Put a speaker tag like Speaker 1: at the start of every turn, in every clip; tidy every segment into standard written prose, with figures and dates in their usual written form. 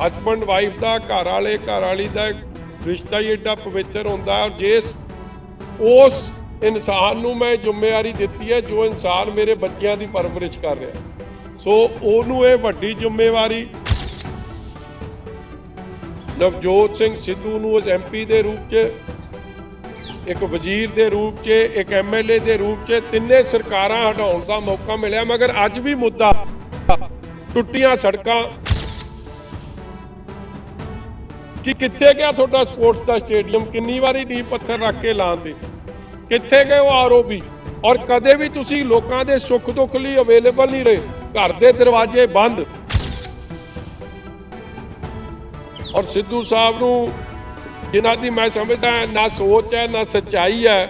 Speaker 1: Husband wife का घर वाले घर वाली का रिश्ता ही एडा पवित्र होंदा है। और जिस उस इंसान नूं मैं जिम्मेवारी दित्ती है जो इंसान मेरे बच्चों की परवरिश कर रहा, सो ओनू ये वड्डी जिम्मेवारी नवजोत सिंह सिद्धू नूं उस MP के रूप च, एक वजीर के रूप च, एक MLA के रूप च तिन्ने सरकारां हटाउण दा मौका मिलिया। मगर अज भी मुद्दा टुट्टियां सड़कां कि कित्थे गया तुहाडा स्पोर्ट्स का स्टेडियम, किन्नी वारी नींह पत्थर रख के लाते, कित्थे गए वो आरोपी। और कदे भी तुसी लोकां दे सुख दुख लई अवेलेबल नहीं रहे, घर दे दरवाजे बंद। और सिद्धू साहब नूं जिन्हां दी मैं समझदा ना सोच है ना सच्चाई है,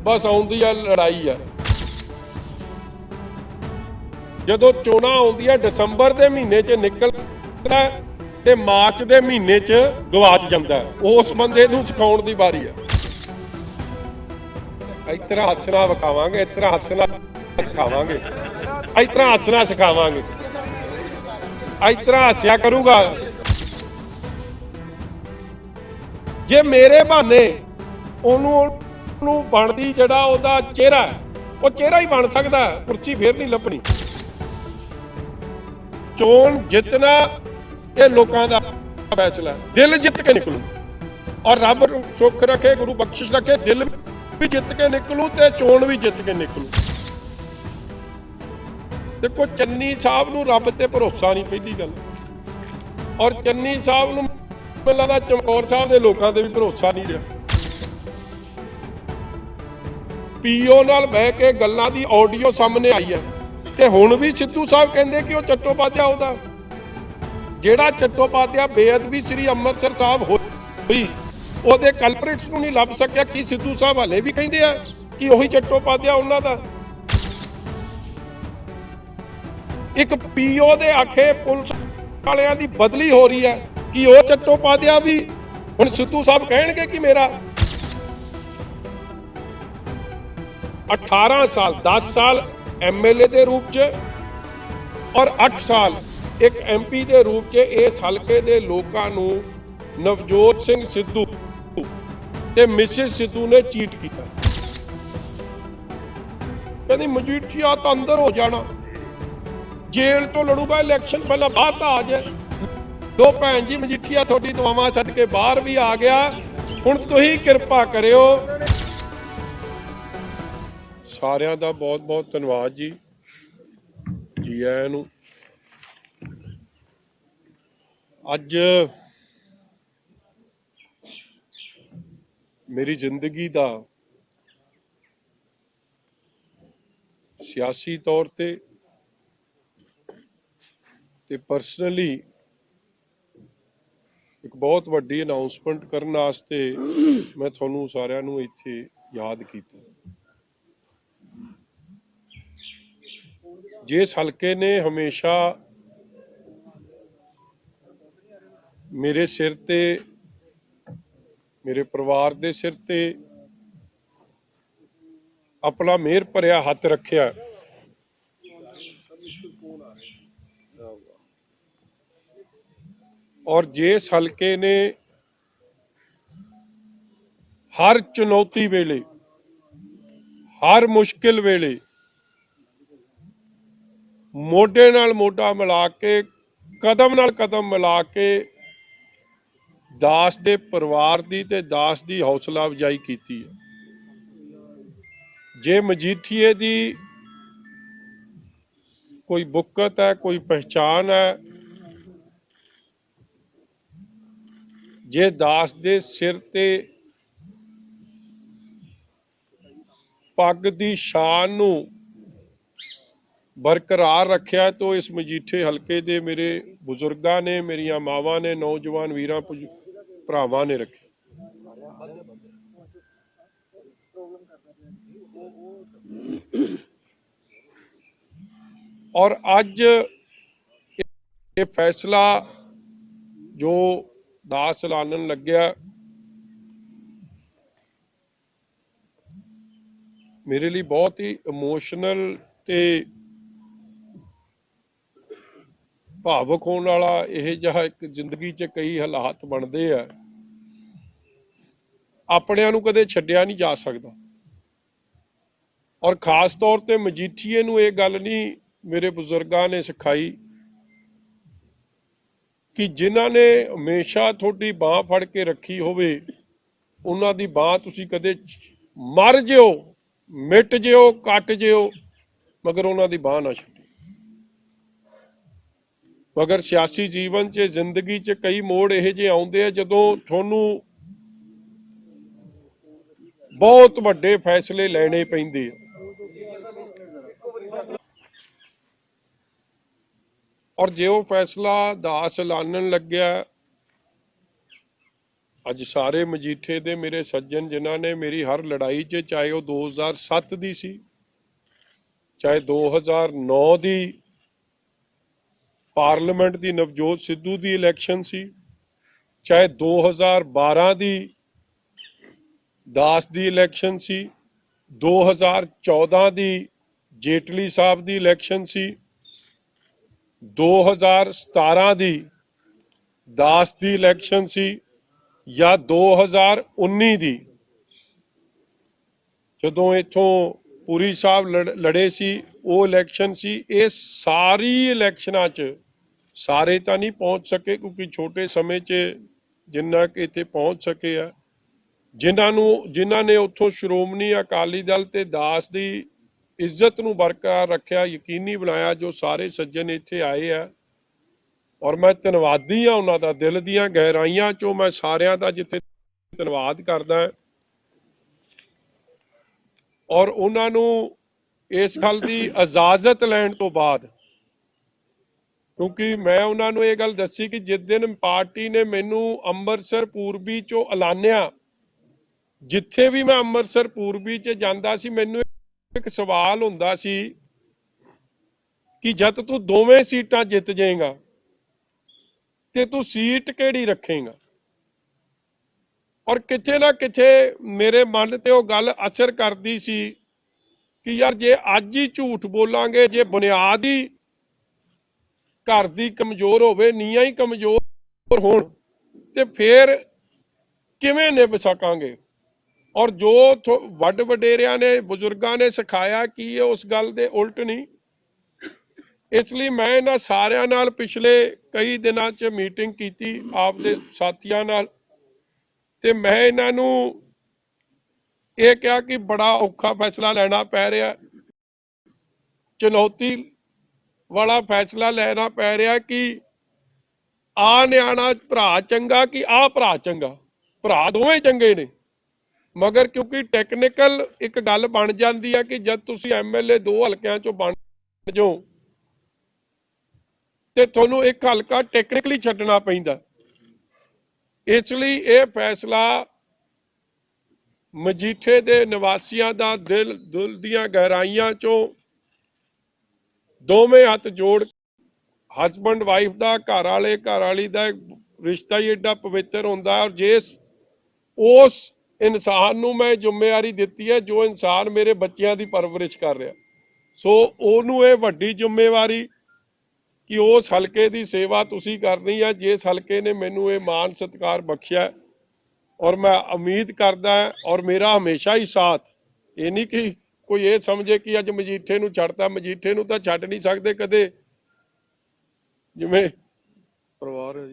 Speaker 1: बस आउंदी है लड़ाई है। जदों चोणां आउंदियां दिसंबर के महीने च निकलदा ते मार्च के महीने च गवाच जाता है, उस बंदे नूं सिखाउण दी बारी है। इस तरह हसना विखावांगे, इस तरह हसना सिखावांगे, इस तरह हसना सिखावांगे, इस तरह हसिया करूगा। जे मेरे बहाने ओनू बनदी जिहड़ा ओहदा चेहरा है, वो चेहरा ही बन सकदा है, कुर्सी फिर नहीं लभनी। चोण जितना ये लोगों का फैसला है, दिल जित के निकलू और रब सुख रखे, गुरु बख्शिश रखे, दिल भी जित के निकलू ते चोण भी जित के निकलू। देखो चन्नी साहब नूं रब ते भरोसा नहीं पहली गल, और चन्नी साहब नूं मैनूं लगदा चमकौर साहब दे लोकां ते भी भरोसा नहीं रहा। PO नाल बह के गल्लां दी ऑडियो सामने आई है ते हुण भी सिद्धू साहब कहंदे कि वो चट्टोपाध्याय ओहदा ਜਿਹੜਾ चट्टोपाध्याय बेअदबी श्री ਅੰਮ੍ਰਿਤਸਰ ਸਾਹਿਬ ਹੋਈ ਉਹਦੇ ਕਲਪ੍ਰਿਟਸ ਨੂੰ ਨਹੀਂ ਲੱਭ ਸਕਿਆ। ਕਿ ਸਿੱਧੂ ਸਾਹਿਬ ਹਲੇ ਵੀ ਕਹਿੰਦੇ ਆ ਕਿ ਉਹੀ चट्टोपाध्याय ਉਹਨਾਂ ਦਾ। ਇੱਕ PO ਦੇ ਆਖੇ ਪੁਲਿਸ ਵਾਲਿਆਂ ਦੀ ਬਦਲੀ ਹੋ ਰਹੀ ਹੈ ਕਿ ਉਹ चट्टोपाध्याय ਵੀ ਹੁਣ ਸਿੱਧੂ ਸਾਹਿਬ ਕਹਿਣਗੇ ਕਿ ਮੇਰਾ 18 साल 10 साल MLA ਦੇ रूप ਚ और 8 साल एक MP ਦੇ रूप ਚ ਇਸ ਹਲਕੇ ਦੇ ਲੋਕਾਂ ਨੂੰ ਨਵਜੋਤ ਸਿੰਘ ਸਿੱਧੂ ਤੇ ਮਿਸਿਸ ਸਿੱਧੂ ਨੇ ਚੀਟ ਕੀਤਾ। ਕਹਿੰਦੀ ਮਜੀਠੀਆ ਤਾਂ ਅੰਦਰ ਹੋ ਜਾਣਾ, ਜੇਲ੍ਹ ਤੋਂ ਲੜੂਗਾ ਇਲੈਕਸ਼ਨ ਪਹਿਲਾਂ ਬਾਹਰ ਤਾਂ ਆ ਜਾਏ। ਲੋ ਭੈਣ ਜੀ ਮਜੀਠੀਆ ਤੁਹਾਡੀ ਦੁਆਵਾਂ ਛੱਡ ਕੇ ਬਾਹਰ ਵੀ ਆ ਗਿਆ, ਹੁਣ ਤੁਸੀਂ ਕਿਰਪਾ ਕਰਿਓ। ਸਾਰਿਆਂ ਦਾ ਬਹੁਤ ਬਹੁਤ ਧੰਨਵਾਦ ਜੀ, ਜੀ ਆਇਆਂ ਨੂੰ। ਅੱਜ ਮੇਰੀ ਜ਼ਿੰਦਗੀ ਦਾ ਸਿਆਸੀ ਤੌਰ ਤੇ ਪਰਸਨਲੀ ਇੱਕ ਬਹੁਤ ਵੱਡੀ ਅਨਾਉਂਸਮੈਂਟ ਕਰਨ ਵਾਸਤੇ ਮੈਂ ਤੁਹਾਨੂੰ ਸਾਰਿਆਂ ਨੂੰ ਇੱਥੇ ਯਾਦ ਕੀਤਾ। ਜਿਸ ਹਲਕੇ ਨੇ ਹਮੇਸ਼ਾ ਮੇਰੇ ਸਿਰ ਤੇ, ਮੇਰੇ ਪਰਿਵਾਰ ਦੇ ਸਿਰ ਤੇ ਆਪਣਾ ਮਿਹਰ ਭਰਿਆ ਹੱਥ ਰੱਖਿਆ, और जिस हल्के ने हर चुनौती वेले, हर मुश्किल वेले मोढे नाल मोढा मिला के, कदम नाल कदम मिला के दास दे परिवार दी ते दास दी हौसला अफजाई कीती है। जे मजीठीए दी कोई बुकत है, कोई पहचान है, जे दास दे सिर ते पग दी शान नू बरकरार रखिया तो इस मजीठे हल्के दे मेरे बुजुर्गां ने, मेरिया मावां ने, नौजवान वीरां भरावां ने रखे। और अज ये फैसला जो दास लानन लग्या, मेरे लिए बहुत ही इमोशनल ते ਭਾਵੁਕ ਹੋਣ ਵਾਲਾ ਇਹ ਜਿਹਾ ਇੱਕ ਜ਼ਿੰਦਗੀ 'ਚ ਕਈ ਹਾਲਾਤ ਬਣਦੇ ਆ, ਆਪਣਿਆਂ ਨੂੰ ਕਦੇ ਛੱਡਿਆ ਨਹੀਂ ਜਾ ਸਕਦਾ। ਔਰ ਖਾਸ ਤੌਰ ਤੇ ਮਜੀਠੀਏ ਨੂੰ ਇਹ ਗੱਲ ਨਹੀਂ ਮੇਰੇ ਬਜ਼ੁਰਗਾਂ ਨੇ ਸਿਖਾਈ ਕਿ ਜਿਨ੍ਹਾਂ ਨੇ ਹਮੇਸ਼ਾ ਤੁਹਾਡੀ ਬਾਹ ਫੜ ਕੇ ਰੱਖੀ ਹੋਵੇ ਉਹਨਾਂ ਦੀ ਬਾਹ ਤੁਸੀਂ ਕਦੇ ਮਰ ਜਿਓ, ਮਿਟ ਜਿਓ, ਕੱਟ ਜਿਓ, ਮਗਰ ਉਹਨਾਂ ਦੀ ਬਾਹ ਨਾ ਛੱਡੋ। ਮਗਰ ਸਿਆਸੀ ਜੀਵਨ 'ਚ, ਜ਼ਿੰਦਗੀ 'ਚ ਕਈ ਮੋੜ ਇਹੋ ਜਿਹੇ ਆਉਂਦੇ ਆ ਜਦੋਂ ਤੁਹਾਨੂੰ ਬਹੁਤ ਵੱਡੇ ਫੈਸਲੇ ਲੈਣੇ ਪੈਂਦੇ ਆ। ਔਰ ਜੇ ਉਹ ਫੈਸਲਾ ਦਾਸ ਐਲਾਨਣ ਲੱਗਿਆ, ਅੱਜ ਸਾਰੇ ਮਜੀਠੇ ਦੇ ਮੇਰੇ ਸੱਜਣ ਜਿਨ੍ਹਾਂ ਨੇ ਮੇਰੀ ਹਰ ਲੜਾਈ 'ਚ, ਚਾਹੇ ਉਹ 2007 ਦੀ ਸੀ, ਚਾਹੇ 2009 ਦੀ ਪਾਰਲੀਮੈਂਟ ਦੀ ਨਵਜੋਤ ਸਿੱਧੂ ਦੀ ਇਲੈਕਸ਼ਨ ਸੀ, ਚਾਹੇ 2012 ਦੀ ਦਾਸ ਦੀ ਇਲੈਕਸ਼ਨ ਸੀ, 2014 ਦੀ ਜੇਟਲੀ ਸਾਹਿਬ ਦੀ ਇਲੈਕਸ਼ਨ ਸੀ, 2017 ਦੀ ਦਾਸ ਦੀ ਇਲੈਕਸ਼ਨ ਸੀ, ਜਾਂ 2019 ਦੀ ਜਦੋਂ ਇੱਥੋਂ ਪੁਰੀ ਸਾਹਿਬ ਲੜੇ ਸੀ, ਉਹ ਇਲੈਕਸ਼ਨ ਸੀ। ਇਹ ਸਾਰੀ ਇਲੈਕਸ਼ਨਾਂ 'ਚ ਸਾਰੇ ਤਾਂ ਨਹੀਂ ਪਹੁੰਚ ਸਕੇ, ਕਿਉਂਕਿ ਛੋਟੇ ਸਮੇਂ 'ਚ ਜਿੰਨਾ ਕਿ ਇੱਥੇ ਪਹੁੰਚ ਸਕੇ ਆ, ਜਿਨ੍ਹਾਂ ਨੇ ਉੱਥੋਂ ਸ਼੍ਰੋਮਣੀ ਅਕਾਲੀ ਦਲ ਤੇ ਦਾਸ ਦੀ ਇੱਜ਼ਤ ਨੂੰ ਬਰਕਰਾਰ ਰੱਖਿਆ, ਯਕੀਨੀ ਬਣਾਇਆ, ਜੋ ਸਾਰੇ ਸੱਜਣ ਇੱਥੇ ਆਏ ਆ। ਔਰ ਮੈਂ ਧੰਨਵਾਦੀ ਹਾਂ ਉਹਨਾਂ ਦਾ, ਦਿਲ ਦੀਆਂ ਗਹਿਰਾਈਆਂ 'ਚੋਂ ਮੈਂ ਸਾਰਿਆਂ ਦਾ ਜਿੱਥੇ ਧੰਨਵਾਦ ਕਰਦਾ। ਔਰ ਉਹਨਾਂ ਨੂੰ ਇਸ ਗੱਲ ਦੀ ਇਜਾਜ਼ਤ ਲੈਣ ਤੋਂ ਬਾਅਦ, ਕਿਉਂਕਿ ਮੈਂ ਉਹਨਾਂ ਨੂੰ ਇਹ ਗੱਲ ਦੱਸੀ ਕਿ ਜਿਸ ਦਿਨ ਪਾਰਟੀ ਨੇ ਮੈਨੂੰ ਅੰਮ੍ਰਿਤਸਰ ਪੂਰਬੀ 'ਚੋਂ ਐਲਾਨਿਆ, ਜਿੱਥੇ ਵੀ ਮੈਂ ਅੰਮ੍ਰਿਤਸਰ ਪੂਰਬੀ 'ਚ ਜਾਂਦਾ ਸੀ, ਮੈਨੂੰ ਇੱਕ ਸਵਾਲ ਹੁੰਦਾ ਸੀ ਕਿ ਜਦ ਤੂੰ ਦੋਵੇਂ ਸੀਟਾਂ ਜਿੱਤ ਜਾਏਗਾ ਤੇ ਤੂੰ ਸੀਟ ਕਿਹੜੀ ਰੱਖੇਗਾ। ਔਰ ਕਿਤੇ ਨਾ ਕਿਤੇ ਮੇਰੇ ਮਨ ਤੇ ਉਹ ਗੱਲ ਅਸਰ ਕਰਦੀ ਸੀ ਕਿ ਯਾਰ ਜੇ ਅੱਜ ਹੀ ਝੂਠ ਬੋਲਾਂਗੇ, ਜੇ ਬੁਨਿਆਦ ਹੀ ਘਰ ਦੀ ਕਮਜ਼ੋਰ ਹੋਵੇ, ਨੀਆਂ ਹੀ ਕਮਜ਼ੋਰ ਹੋਣ, ਤੇ ਫੇਰ ਕਿਵੇਂ ਨਿਭ ਸਕਾਂਗੇ। ਔਰ ਜੋ ਵੱਡ ਵਡੇਰਿਆਂ ਨੇ, ਬਜ਼ੁਰਗਾਂ ਨੇ ਸਿਖਾਇਆ ਕਿ ਇਹ ਉਸ ਗੱਲ ਦੇ ਉਲਟ ਨਹੀਂ। ਇਸ ਲਈ ਮੈਂ ਇਹਨਾਂ ਸਾਰਿਆਂ ਨਾਲ ਪਿਛਲੇ ਕਈ ਦਿਨਾਂ 'ਚ ਮੀਟਿੰਗ ਕੀਤੀ ਆਪਦੇ ਸਾਥੀਆਂ ਨਾਲ, ਤੇ ਮੈਂ ਇਹਨਾਂ ਨੂੰ ਇਹ ਕਿਹਾ ਕਿ ਬੜਾ ਔਖਾ ਫੈਸਲਾ ਲੈਣਾ ਪੈ ਰਿਹਾ, ਚੁਣੌਤੀ ਵਾਲਾ ਫੈਸਲਾ ਲੈਣਾ ਪੈ ਰਿਹਾ ਕਿ ਆ ਨਿਆਣਾ ਭਰਾ ਚੰਗਾ ਕਿ ਆ ਭਰਾ ਚੰਗਾ। ਭਰਾ ਦੋਵੇਂ ਚੰਗੇ ਨੇ, ਮਗਰ ਕਿਉਂਕਿ ਟੈਕਨੀਕਲ ਇੱਕ ਗੱਲ ਬਣ ਜਾਂਦੀ ਹੈ ਕਿ ਜਦ ਤੁਸੀਂ ਐਮਐਲਏ 2 ਹਲਕਿਆਂ 'ਚੋਂ ਬਣ ਜਾਓ ਤੇ ਤੁਹਾਨੂੰ ਇੱਕ ਹਲਕਾ ਟੈਕਨੀਕਲੀ ਛੱਡਣਾ ਪੈਂਦਾ। ਇਸ ਲਈ ਇਹ ਫੈਸਲਾ ਮਜੀਠੇ ਦੇ ਨਿਵਾਸੀਆਂ ਦਾ ਦਿਲ ਦੀਆਂ ਗਹਿਰਾਈਆਂ 'ਚੋਂ ਦੋਵੇਂ ਹੱਥ ਜੋੜ, ਹਸਬੈਂਡ ਵਾਈਫ ਦਾ, ਘਰ ਵਾਲੇ ਘਰ ਵਾਲੀ ਦਾ ਰਿਸ਼ਤਾ ਹੀ ਏਡਾ ਪਵਿੱਤਰ ਹੁੰਦਾ। ਔਰ ਜੇ ਉਸ ਇਨਸਾਨ ਨੂੰ ਮੈਂ ਜ਼ਿੰਮੇਵਾਰੀ ਦਿੱਤੀ ਹੈ ਜੋ ਇਨਸਾਨ ਮੇਰੇ ਬੱਚਿਆਂ ਦੀ ਪਰਵਰਿਸ਼ ਕਰ ਰਿਹਾ, ਸੋ ਉਹਨੂੰ ਇਹ ਵੱਡੀ ਜ਼ਿੰਮੇਵਾਰੀ ਕਿ ਉਸ ਹਲਕੇ ਦੀ ਸੇਵਾ ਤੁਸੀਂ ਕਰਨੀ ਹੈ, ਜਿਸ ਹਲਕੇ ਨੇ ਮੈਨੂੰ ਇਹ ਮਾਣ ਸਤਿਕਾਰ ਬਖਸ਼ਿਆ। ਔਰ ਮੈਂ ਉਮੀਦ ਕਰਦਾ, ਔਰ ਮੇਰਾ ਹਮੇਸ਼ਾ ਹੀ ਸਾਥ, ਇਹ ਨਹੀਂ ਕਿ ਕੋਈ ਇਹ ਸਮਝੇ ਕਿ ਅੱਜ ਮਜੀਠੇ ਨੂੰ ਛੱਡਤਾ, ਮਜੀਠੇ ਨੂੰ ਤਾਂ ਛੱਡ ਨਹੀਂ ਸਕਦੇ ਕਦੇ, ਜਿਵੇਂ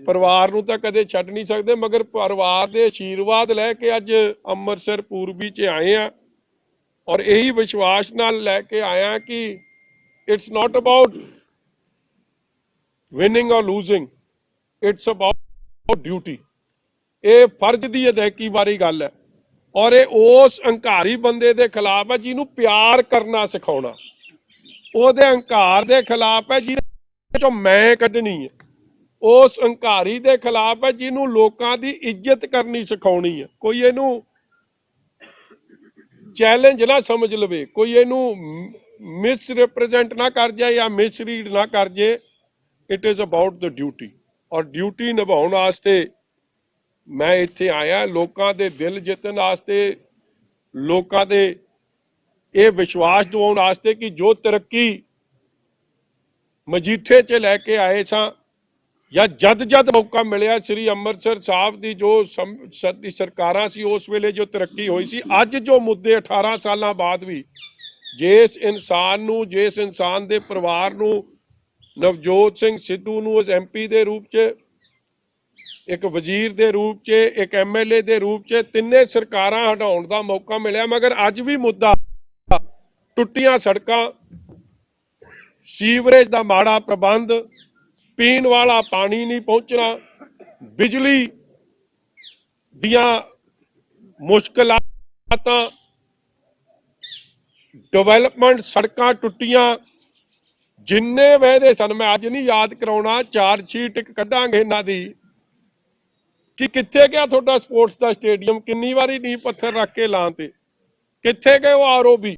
Speaker 1: ਪਰਿਵਾਰ ਨੂੰ ਤਾਂ ਕਦੇ ਛੱਡ ਨਹੀਂ ਸਕਦੇ, ਮਗਰ ਪਰਿਵਾਰ ਦੇ ਆਸ਼ੀਰਵਾਦ ਲੈ ਕੇ ਅੱਜ ਅੰਮ੍ਰਿਤਸਰ ਪੂਰਬੀ 'ਚ ਆਏ ਆ। ਔਰ ਇਹੀ ਵਿਸ਼ਵਾਸ ਨਾਲ ਲੈ ਕੇ ਆਇਆ ਕਿ it's not about winning or losing, it's about duty। ਇਹ ਫਰਜ਼ ਦੀ ਅਦਾਇਗੀ ਬਾਰੇ ਗੱਲ ਹੈ। ਔਰ ਇਹ ਉਸ ਹੰਕਾਰੀ ਬੰਦੇ ਦੇ ਖਿਲਾਫ ਹੈ ਜਿਹਨੂੰ ਪਿਆਰ ਕਰਨਾ ਸਿਖਾਉਣਾ, ਉਹਦੇ ਹੰਕਾਰ ਦੇ ਖਿਲਾਫ ਹੈ ਜਿਹਦੇ ਚੋਂ ਮੈਂ ਕੱਢਣੀ ਹੈ, ਉਸ ਹੰਕਾਰੀ ਦੇ ਖਿਲਾਫ ਹੈ ਜਿਹਨੂੰ ਲੋਕਾਂ ਦੀ ਇੱਜ਼ਤ ਕਰਨੀ ਸਿਖਾਉਣੀ ਹੈ। ਕੋਈ ਇਹਨੂੰ ਚੈਲੰਜ ਨਾ ਸਮਝ ਲਵੇ, ਕੋਈ ਇਹਨੂੰ ਮਿਸ ਰਿਪਰੈਜ਼ੈਂਟ ਨਾ ਕਰ ਜਾਏ ਜਾਂ ਮਿਸਰੀਡ ਨਾ ਕਰ ਜੇ। It is about the duty, ਔਰ ਡਿਊਟੀ ਨਿਭਾਉਣ ਵਾਸਤੇ ਮੈਂ ਇੱਥੇ ਆਇਆ, ਲੋਕਾਂ ਦੇ ਦਿਲ ਜਿੱਤਣ ਵਾਸਤੇ, ਲੋਕਾਂ ਦੇ ਇਹ ਵਿਸ਼ਵਾਸ ਦਿਵਾਉਣ ਵਾਸਤੇ ਕਿ ਜੋ ਤਰੱਕੀ ਮਜੀਠੇ 'ਚ ਲੈ ਕੇ ਆਏ ਸਾਂ ਜਾਂ ਜਦ ਮੌਕਾ ਮਿਲਿਆ ਸ੍ਰੀ ਅੰਮ੍ਰਿਤਸਰ ਸਾਹਿਬ ਦੀ ਜੋ ਦੀ ਸਰਕਾਰਾਂ ਸੀ ਉਸ ਵੇਲੇ ਜੋ ਤਰੱਕੀ ਹੋਈ ਸੀ, ਅੱਜ ਜੋ ਮੁੱਦੇ 18 ਸਾਲਾਂ ਬਾਅਦ ਵੀ ਜਿਸ ਇਨਸਾਨ ਦੇ ਪਰਿਵਾਰ ਨੂੰ, ਨਵਜੋਤ ਸਿੰਘ ਸਿੱਧੂ ਨੂੰ ਉਸ MP ਦੇ ਰੂਪ 'ਚ, ਇੱਕ ਵਜ਼ੀਰ ਦੇ ਰੂਪ 'ਚ, ਇੱਕ MLA ਦੇ ਰੂਪ 'ਚ ਤਿੰਨੇ ਸਰਕਾਰਾਂ ਹਟਾਉਣ ਦਾ ਮੌਕਾ ਮਿਲਿਆ, ਮਗਰ ਅੱਜ ਵੀ ਮੁੱਦਾ ਟੁੱਟੀਆਂ ਸੜਕਾਂ, ਸੀਵਰੇਜ ਦਾ ਮਾੜਾ ਪ੍ਰਬੰਧ, ਪੀਣ ਵਾਲਾ ਪਾਣੀ ਨਹੀਂ ਪਹੁੰਚਣਾ, ਬਿਜਲੀ ਦੀਆਂ ਮੁਸ਼ਕਲਾਤਾਂ, ਡਿਵੈਲਪਮੈਂਟ, ਸੜਕਾਂ ਟੁੱਟੀਆਂ, ਜਿੰਨੇ ਵਾਅਦੇ ਸਨ, ਮੈਂ ਅੱਜ ਨਹੀਂ ਯਾਦ ਕਰਾਉਣਾ, ਚਾਰਜਸ਼ੀਟ ਕੱਢਾਂਗੇ ਇਹਨਾਂ ਦੀ ਕਿ ਕਿੱਥੇ ਗਿਆ ਤੁਹਾਡਾ ਸਪੋਰਟਸ ਦਾ ਸਟੇਡੀਅਮ, ਕਿੰਨੀ ਵਾਰੀ ਨੀਂਹ ਪੱਥਰ ਰੱਖ ਕੇ ਲਾਂ ਤੇ, ਕਿੱਥੇ ਗਏ ਉਹ ROB,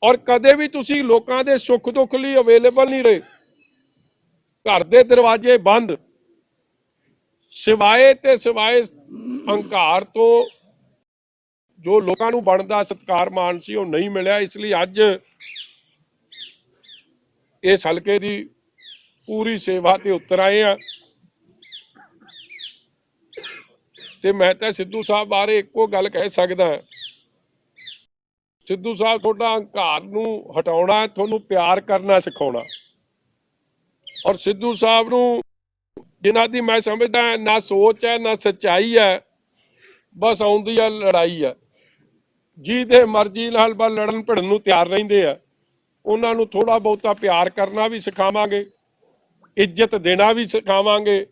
Speaker 1: ਔਰ ਕਦੇ ਵੀ ਤੁਸੀਂ ਲੋਕਾਂ ਦੇ ਸੁੱਖ ਦੁੱਖ ਲਈ ਅਵੇਲੇਬਲ ਨਹੀਂ ਰਹੇ, ਘਰ ਦੇ ਦਰਵਾਜ਼ੇ ਬੰਦ, ਸਿਵਾਏ ਹੰਕਾਰ ਤੋਂ ਜੋ ਲੋਕਾਂ ਨੂੰ ਬਣਦਾ ਸਤਿਕਾਰ ਮਾਣ ਸੀ ਉਹ ਨਹੀਂ ਮਿਲਿਆ। ਇਸ ਲਈ ਅੱਜ ਇਸ ਹਲਕੇ ਦੀ ਪੂਰੀ ਸੇਵਾ ਤੇ ਉਤਰ ਆਏ ਆ ਤੇ ਮੈਂ ਤਾਂ ਸਿੱਧੂ ਸਾਹਿਬ ਬਾਰੇ ਇੱਕੋ ਗੱਲ ਕਹਿ ਸਕਦਾ, ਸਿੱਧੂ ਸਾਹਿਬ ਤੁਹਾਡਾ ਹੰਕਾਰ ਨੂੰ ਹਟਾਉਣਾ, ਤੁਹਾਨੂੰ ਪਿਆਰ ਕਰਨਾ ਸਿਖਾਉਣਾ, ਔਰ ਸਿੱਧੂ ਸਾਹਿਬ ਨੂੰ ਜਿਨ੍ਹਾਂ ਦੀ ਮੈਂ ਸਮਝਦਾ ਨਾ ਸੋਚ ਹੈ ਨਾ ਸੱਚਾਈ ਹੈ, ਬਸ ਆਉਂਦੀ ਆ ਲੜਾਈ ਆ, ਜਿਹਦੇ ਮਰਜ਼ੀ ਨਾਲ ਬਸ ਲੜਨ ਭਿੜਨ ਨੂੰ ਤਿਆਰ ਰਹਿੰਦੇ ਆ, ਉਹਨਾਂ ਨੂੰ ਥੋੜਾ ਬਹੁਤਾ ਪਿਆਰ ਕਰਨਾ ਵੀ ਸਿਖਾਵਾਂਗੇ, ਇੱਜ਼ਤ ਦੇਣਾ ਵੀ ਸਿਖਾਵਾਂਗੇ,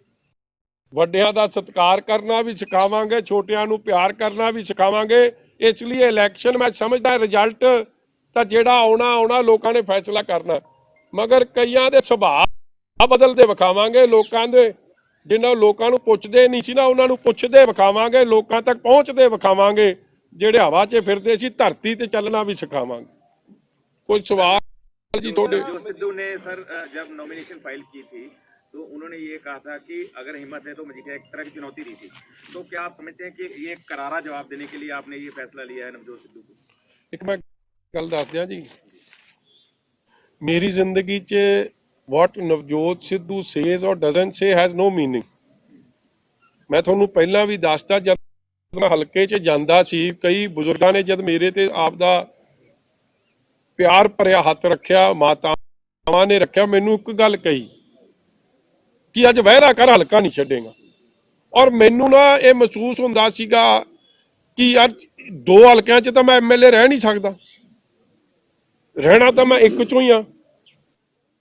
Speaker 1: ਵੱਡਿਆਂ ਦਾ ਸਤਿਕਾਰ ਕਰਨਾ ਵੀ ਸਿਖਾਵਾਂਗੇ, ਛੋਟਿਆਂ ਨੂੰ ਪਿਆਰ ਕਰਨਾ ਵੀ ਸਿਖਾਵਾਂਗੇ। ਇਸ ਲਈ ਇਲੈਕਸ਼ਨ ਮੈਂ ਸਮਝਦਾ ਰਿਜ਼ਲਟ ਤਾਂ ਜਿਹੜਾ ਆਉਣਾ ਲੋਕਾਂ ਨੇ ਫੈਸਲਾ ਕਰਨਾ, ਮਗਰ ਕਈਆਂ ਦੇ ਸੁਭਾਅ ਬਦਲਦੇ ਵਿਖਾਵਾਂਗੇ, ਲੋਕਾਂ ਦੇ ਜਿਨ੍ਹਾਂ ਲੋਕਾਂ ਨੂੰ ਪੁੱਛਦੇ ਨਹੀਂ ਸੀ ਨਾ ਉਹਨਾਂ ਨੂੰ ਪੁੱਛਦੇ ਵਿਖਾਵਾਂਗੇ, ਲੋਕਾਂ ਤੱਕ ਪਹੁੰਚਦੇ ਵਿਖਾਵਾਂਗੇ, ਜਿਹੜੇ ਹਵਾ 'ਚ ਫਿਰਦੇ ਸੀ ਧਰਤੀ ਤੇ ਚੱਲਣਾ ਵੀ ਸਿਖਾਵਾਂਗੇ। कोई सवाल जी थोड़े?
Speaker 2: जो सिद्धू ने सर जब नॉमिनेशन फाइल की थी तो उन्होंने ये कहा था कि अगर हिम्मत है तो मजीठिया एक तरह की चुनौती दी थी, तो क्या आप समझते हैं कि ये करारा जवाब देने के लिए आपने ये फैसला लिया है नवजोत सिद्धू को?
Speaker 1: एक मैं गल दस दिया जी, मेरी जिंदगी च what Navjot Sidhu says or doesn't say has no meaning। मैं ਤੁਹਾਨੂੰ ਪਹਿਲਾਂ ਵੀ ਦੱਸਦਾ, ਜਦ ਮੈਂ ਹਲਕੇ 'ਚ ਜਾਂਦਾ ਸੀ ਕਈ ਬਜ਼ੁਰਗਾਂ ਨੇ ਜਦ ਮੇਰੇ ਤੇ ਆਪ ਦਾ ਪਿਆਰ ਭਰਿਆ ਹੱਥ ਰੱਖਿਆ, ਮਾਤਾਵਾਂ ਨੇ ਰੱਖਿਆ, ਮੈਨੂੰ ਇੱਕ ਗੱਲ ਕਹੀ ਕਿ ਅੱਜ ਵਾਅਦਾ ਕਰ ਹਲਕਾ ਨਹੀਂ ਛੱਡੇਗਾ, ਔਰ ਮੈਨੂੰ ਨਾ ਇਹ ਮਹਿਸੂਸ ਹੁੰਦਾ ਸੀਗਾ ਕਿ ਯਾਰ ਦੋ ਹਲਕਿਆਂ 'ਚ ਤਾਂ ਮੈਂ MLA ਰਹਿ ਨਹੀਂ ਸਕਦਾ, ਰਹਿਣਾ ਤਾਂ ਮੈਂ ਇੱਕ 'ਚੋਂ ਹੀ ਆ,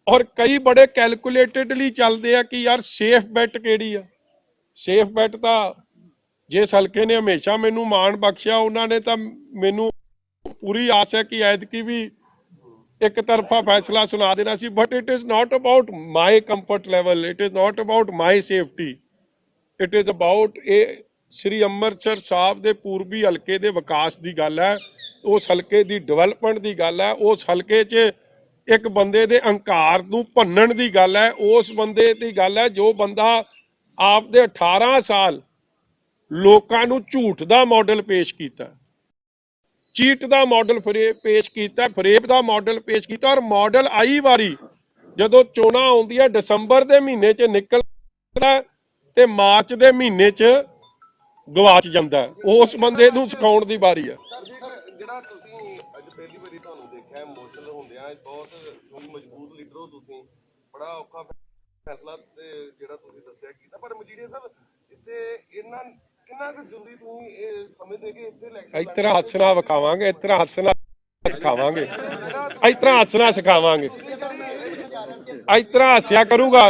Speaker 1: ਔਰ ਕਈ ਬੜੇ ਕੈਲਕੂਲੇਟਡਲੀ ਚੱਲਦੇ ਆ ਕਿ ਯਾਰ ਸੇਫ ਬੈਟ ਕਿਹੜੀ ਆ। ਸੇਫ ਬੈਟ ਤਾਂ ਜਿਸ ਹਲਕੇ ਨੇ ਹਮੇਸ਼ਾ ਮੈਨੂੰ ਮਾਣ ਬਖਸ਼ਿਆ ਉਹਨਾਂ ਨੇ ਤਾਂ ਮੈਨੂੰ ਪੂਰੀ ਆਸ ਹੈ ਕਿ ਐਤਕੀ ਵੀ ਇੱਕ ਤਰਫਾ ਫੈਸਲਾ ਸੁਣਾ ਦੇਣਾ ਸੀ, but it is not about my comfort level, it is not about my safety, it is about ਇਹ ਸ੍ਰੀ ਅੰਮ੍ਰਿਤਸਰ ਸਾਹਿਬ ਦੇ ਪੂਰਬੀ ਹਲਕੇ ਦੇ ਵਿਕਾਸ ਦੀ ਗੱਲ ਹੈ, ਉਸ ਹਲਕੇ ਦੀ ਡਿਵੈਲਪਮੈਂਟ ਦੀ ਗੱਲ ਹੈ, ਉਸ ਹਲਕੇ 'ਚ ਇੱਕ ਬੰਦੇ ਦੇ ਹੰਕਾਰ ਨੂੰ ਭੰਨਣ ਦੀ ਗੱਲ ਹੈ, ਉਸ ਬੰਦੇ ਦੀ ਗੱਲ ਹੈ ਜੋ ਬੰਦਾ ਆਪ ਦੇ 18 ਸਾਲ ਲੋਕਾਂ ਨੂੰ ਝੂਠ ਦਾ ਮਾਡਲ ਪੇਸ਼ ਕੀਤਾ, ਚੀਟ ਦਾ ਮਾਡਲ ਪੇਸ਼ ਕੀਤਾ, ਫਰੇਬ ਦਾ ਮਾਡਲ ਪੇਸ਼ ਕੀਤਾ, ਔਰ ਮਾਡਲ ਆਈ ਵਾਰੀ ਜਦੋਂ ਚੋਣਾਂ ਆਉਂਦੀਆਂ ਦਸੰਬਰ ਦੇ ਮਹੀਨੇ 'ਚ ਨਿਕਲਦਾ ਤੇ ਮਾਰਚ ਦੇ ਮਹੀਨੇ 'ਚ ਗਵਾਚ ਜਾਂਦਾ, ਉਸ ਬੰਦੇ ਨੂੰ ਸਿਖਾਉਣ ਦੀ ਵਾਰੀ ਹੈ।
Speaker 3: ਜਿਹੜਾ ਤੁਸੀਂ ਅੱਜ ਪਹਿਲੀ ਵਾਰੀ ਤੁਹਾਨੂੰ ਦੇਖਿਆ ਇਮੋਸ਼ਨਲ ਹੁੰਦਿਆਂ, ਬਹੁਤ ਮਜ਼ਬੂਤ ਲੀਡਰ ਹੋ ਤੁਸੀਂ, ਬੜਾ ਔਖਾ ਫੈਸਲਾ ਤੇ ਜਿਹੜਾ ਤੁਸੀਂ ਦੱਸਿਆ ਕੀਤਾ, ਪਰ ਮਜੀਠੀਆ ਸਾਹਿਬ ਇੱਥੇ ਇਹਨਾਂ ਕਿੰਨਾ ਕੁ ਜ਼ਰੂਰੀ ਤੁਸੀਂ ਇਹ ਸਮਝਦੇ ਕਿ ਇੱਥੇ ਇਲੈਕਸ਼ਨ
Speaker 1: ਇਸ ਤਰ੍ਹਾਂ ਹੱਸਣਾ ਵਿਖਾਵਾਂਗੇ, ਇਸ ਤਰ੍ਹਾਂ ਹੱਸਣਾ ਸਿਖਾਵਾਂਗੇ, ਇਸ ਤਰ੍ਹਾਂ ਹੱਸਣਾ ਸਿਖਾਵਾਂਗੇ, ਇਸ ਤਰ੍ਹਾਂ ਹੱਸਿਆ ਕਰੂਗਾ।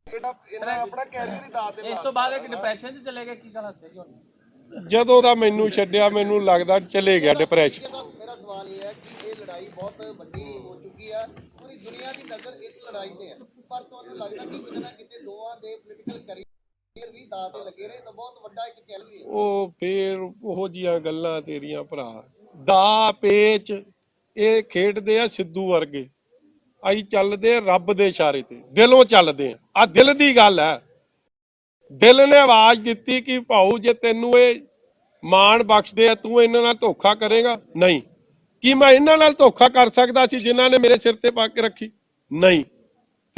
Speaker 3: ਆਪਣਾ ਕੈਰੀਅਰ ਹੀ ਦਾਅ ਤੇ
Speaker 4: ਇਸ ਤੋਂ ਬਾਅਦ ਇੱਕ ਡਿਪਰੈਸ਼ਨ 'ਚ ਚਲੇ ਗਏ, ਕੀ ਗੱਲ ਹੱਸੇ ਕਿਉਂ?
Speaker 1: ਜਦੋਂ ਦਾ ਮੈਨੂੰ ਛੱਡਿਆ ਮੈਨੂੰ ਲੱਗਦਾ ਚਲੇ ਗਿਆ ਡਿਪਰੈਸ਼ਨ।
Speaker 5: ਮੇਰਾ ਸਵਾਲ ਇਹ ਹੈ ਕਿ ਇਹ ਲੜਾਈ ਬਹੁਤ ਵੱਡੀ ਹੋ ਚੁੱਕੀ ਹੈ, ਪੂਰੀ ਦੁਨੀਆ ਦੀ ਨਜ਼ਰ ਇਸ ਲੜਾਈ ਤੇ ਹੈ, ਪਰ ਤੁਹਾਨੂੰ ਲੱਗਦਾ ਕਿ ਕਿਤੇ ਨਾ ਕਿਤੇ ਦੋਵਾਂ ਦੇ ਪੋਲੀਟੀਕਲ ਕੈਰੀਅਰ ਵੀ ਦਾਅ ਤੇ ਲੱਗੇ ਰਹੇ ਤਾਂ ਬਹੁਤ ਵੱਡਾ ਇੱਕ ਚੈਲੰਜ ਹੈ।
Speaker 1: ਉਹ ਫੇਰ ਉਹੋ ਜੀਆਂ ਗੱਲਾਂ ਤੇਰੀਆਂ ਭਰਾ, ਦਾ ਪੇਚ ਇਹ ਖੇਡਦੇ ਆ ਸਿੱਧੂ ਵਰਗੇ, ਅਸੀਂ ਚੱਲਦੇ ਰੱਬ ਦੇ ਇਸ਼ਾਰੇ ਤੇ, ਦਿਲੋਂ ਚੱਲਦੇ ਆ ਦਿਲ ਦੀ ਗੱਲ ਹੈ। ਦਿਲ ਨੇ ਆਵਾਜ਼ ਦਿੱਤੀ ਕਿ ਭਾਊ ਜੇ ਤੈਨੂੰ ਇਹ ਮਾਣ ਬਖਸ਼ਦੇ ਆ ਤੂੰ ਇਹਨਾਂ ਨਾਲ ਧੋਖਾ ਕਰੇਗਾ? ਨਹੀਂ। ਕੀ ਮੈਂ ਇਹਨਾਂ ਨਾਲ ਧੋਖਾ ਕਰ ਸਕਦਾ ਸੀ ਜਿਨ੍ਹਾਂ ਨੇ ਮੇਰੇ ਸਿਰ ਤੇ ਪੱਗ ਰੱਖੀ? ਨਹੀਂ।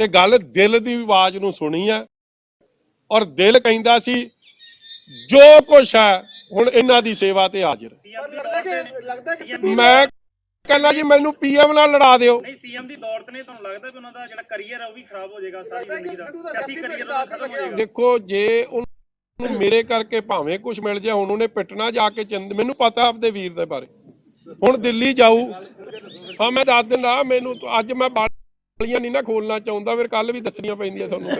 Speaker 1: ਤੇ ਗੱਲ ਦਿਲ ਦੀ ਆਵਾਜ਼ ਨੂੰ ਸੁਣੀ ਆ, ਔਰ ਦਿਲ ਕਹਿੰਦਾ ਸੀ ਜੋ ਕੁਛ ਹੈ ਹੁਣ ਇਹਨਾਂ ਦੀ ਸੇਵਾ ਤੇ ਹਾਜ਼ਰ। ਮੈਂ ਕਹਿੰਦਾ ਜੀ ਮੈਨੂੰ ਪੀਐਮ ਨਾਲ ਲੜਾ ਦਿਓ।
Speaker 4: ਨਹੀਂ ਸੀਐਮ ਦੀ ਦੌੜ ਤੇ ਨਹੀਂ, ਤੁਹਾਨੂੰ ਲੱਗਦਾ ਕਿ ਉਹਨਾਂ ਦਾ ਜਿਹੜਾ ਕਰੀਅਰ ਹੈ ਉਹ ਵੀ ਖਰਾਬ ਹੋ ਜਾਏਗਾ, ਸਾਰੀ ਜ਼ਿੰਦਗੀ ਦਾ ਸਿਆਸੀ ਕਰੀਅਰ ਦਾ ਖਤਮ ਹੋ ਜਾਏਗਾ?
Speaker 1: ਦੇਖੋ ਜੇ ਉਹਨੂੰ ਮੇਰੇ ਕਰਕੇ ਭਾਵੇਂ ਕੁਝ ਮਿਲ ਜਾਏ, ਹੁਣ ਉਹਨੇ ਪਿੱਟਣਾ ਜਾ ਕੇ ਮੈਨੂੰ ਪਤਾ ਆਪਦੇ ਵੀਰ ਦੇ ਬਾਰੇ, ਹੁਣ ਦਿੱਲੀ ਜਾਊ। ਹਾਂ ਮੈਂ ਦੱਸ ਦਿੰਦਾ, ਮੈਨੂੰ ਅੱਜ ਮੈਂ ਬਾਲੀਆਂ ਨਹੀਂ ਨਾ ਖੋਲਣਾ ਚਾਹੁੰਦਾ, ਫਿਰ ਕੱਲ ਵੀ ਦੱਸਣੀਆਂ ਪੈਂਦੀਆਂ ਤੁਹਾਨੂੰ।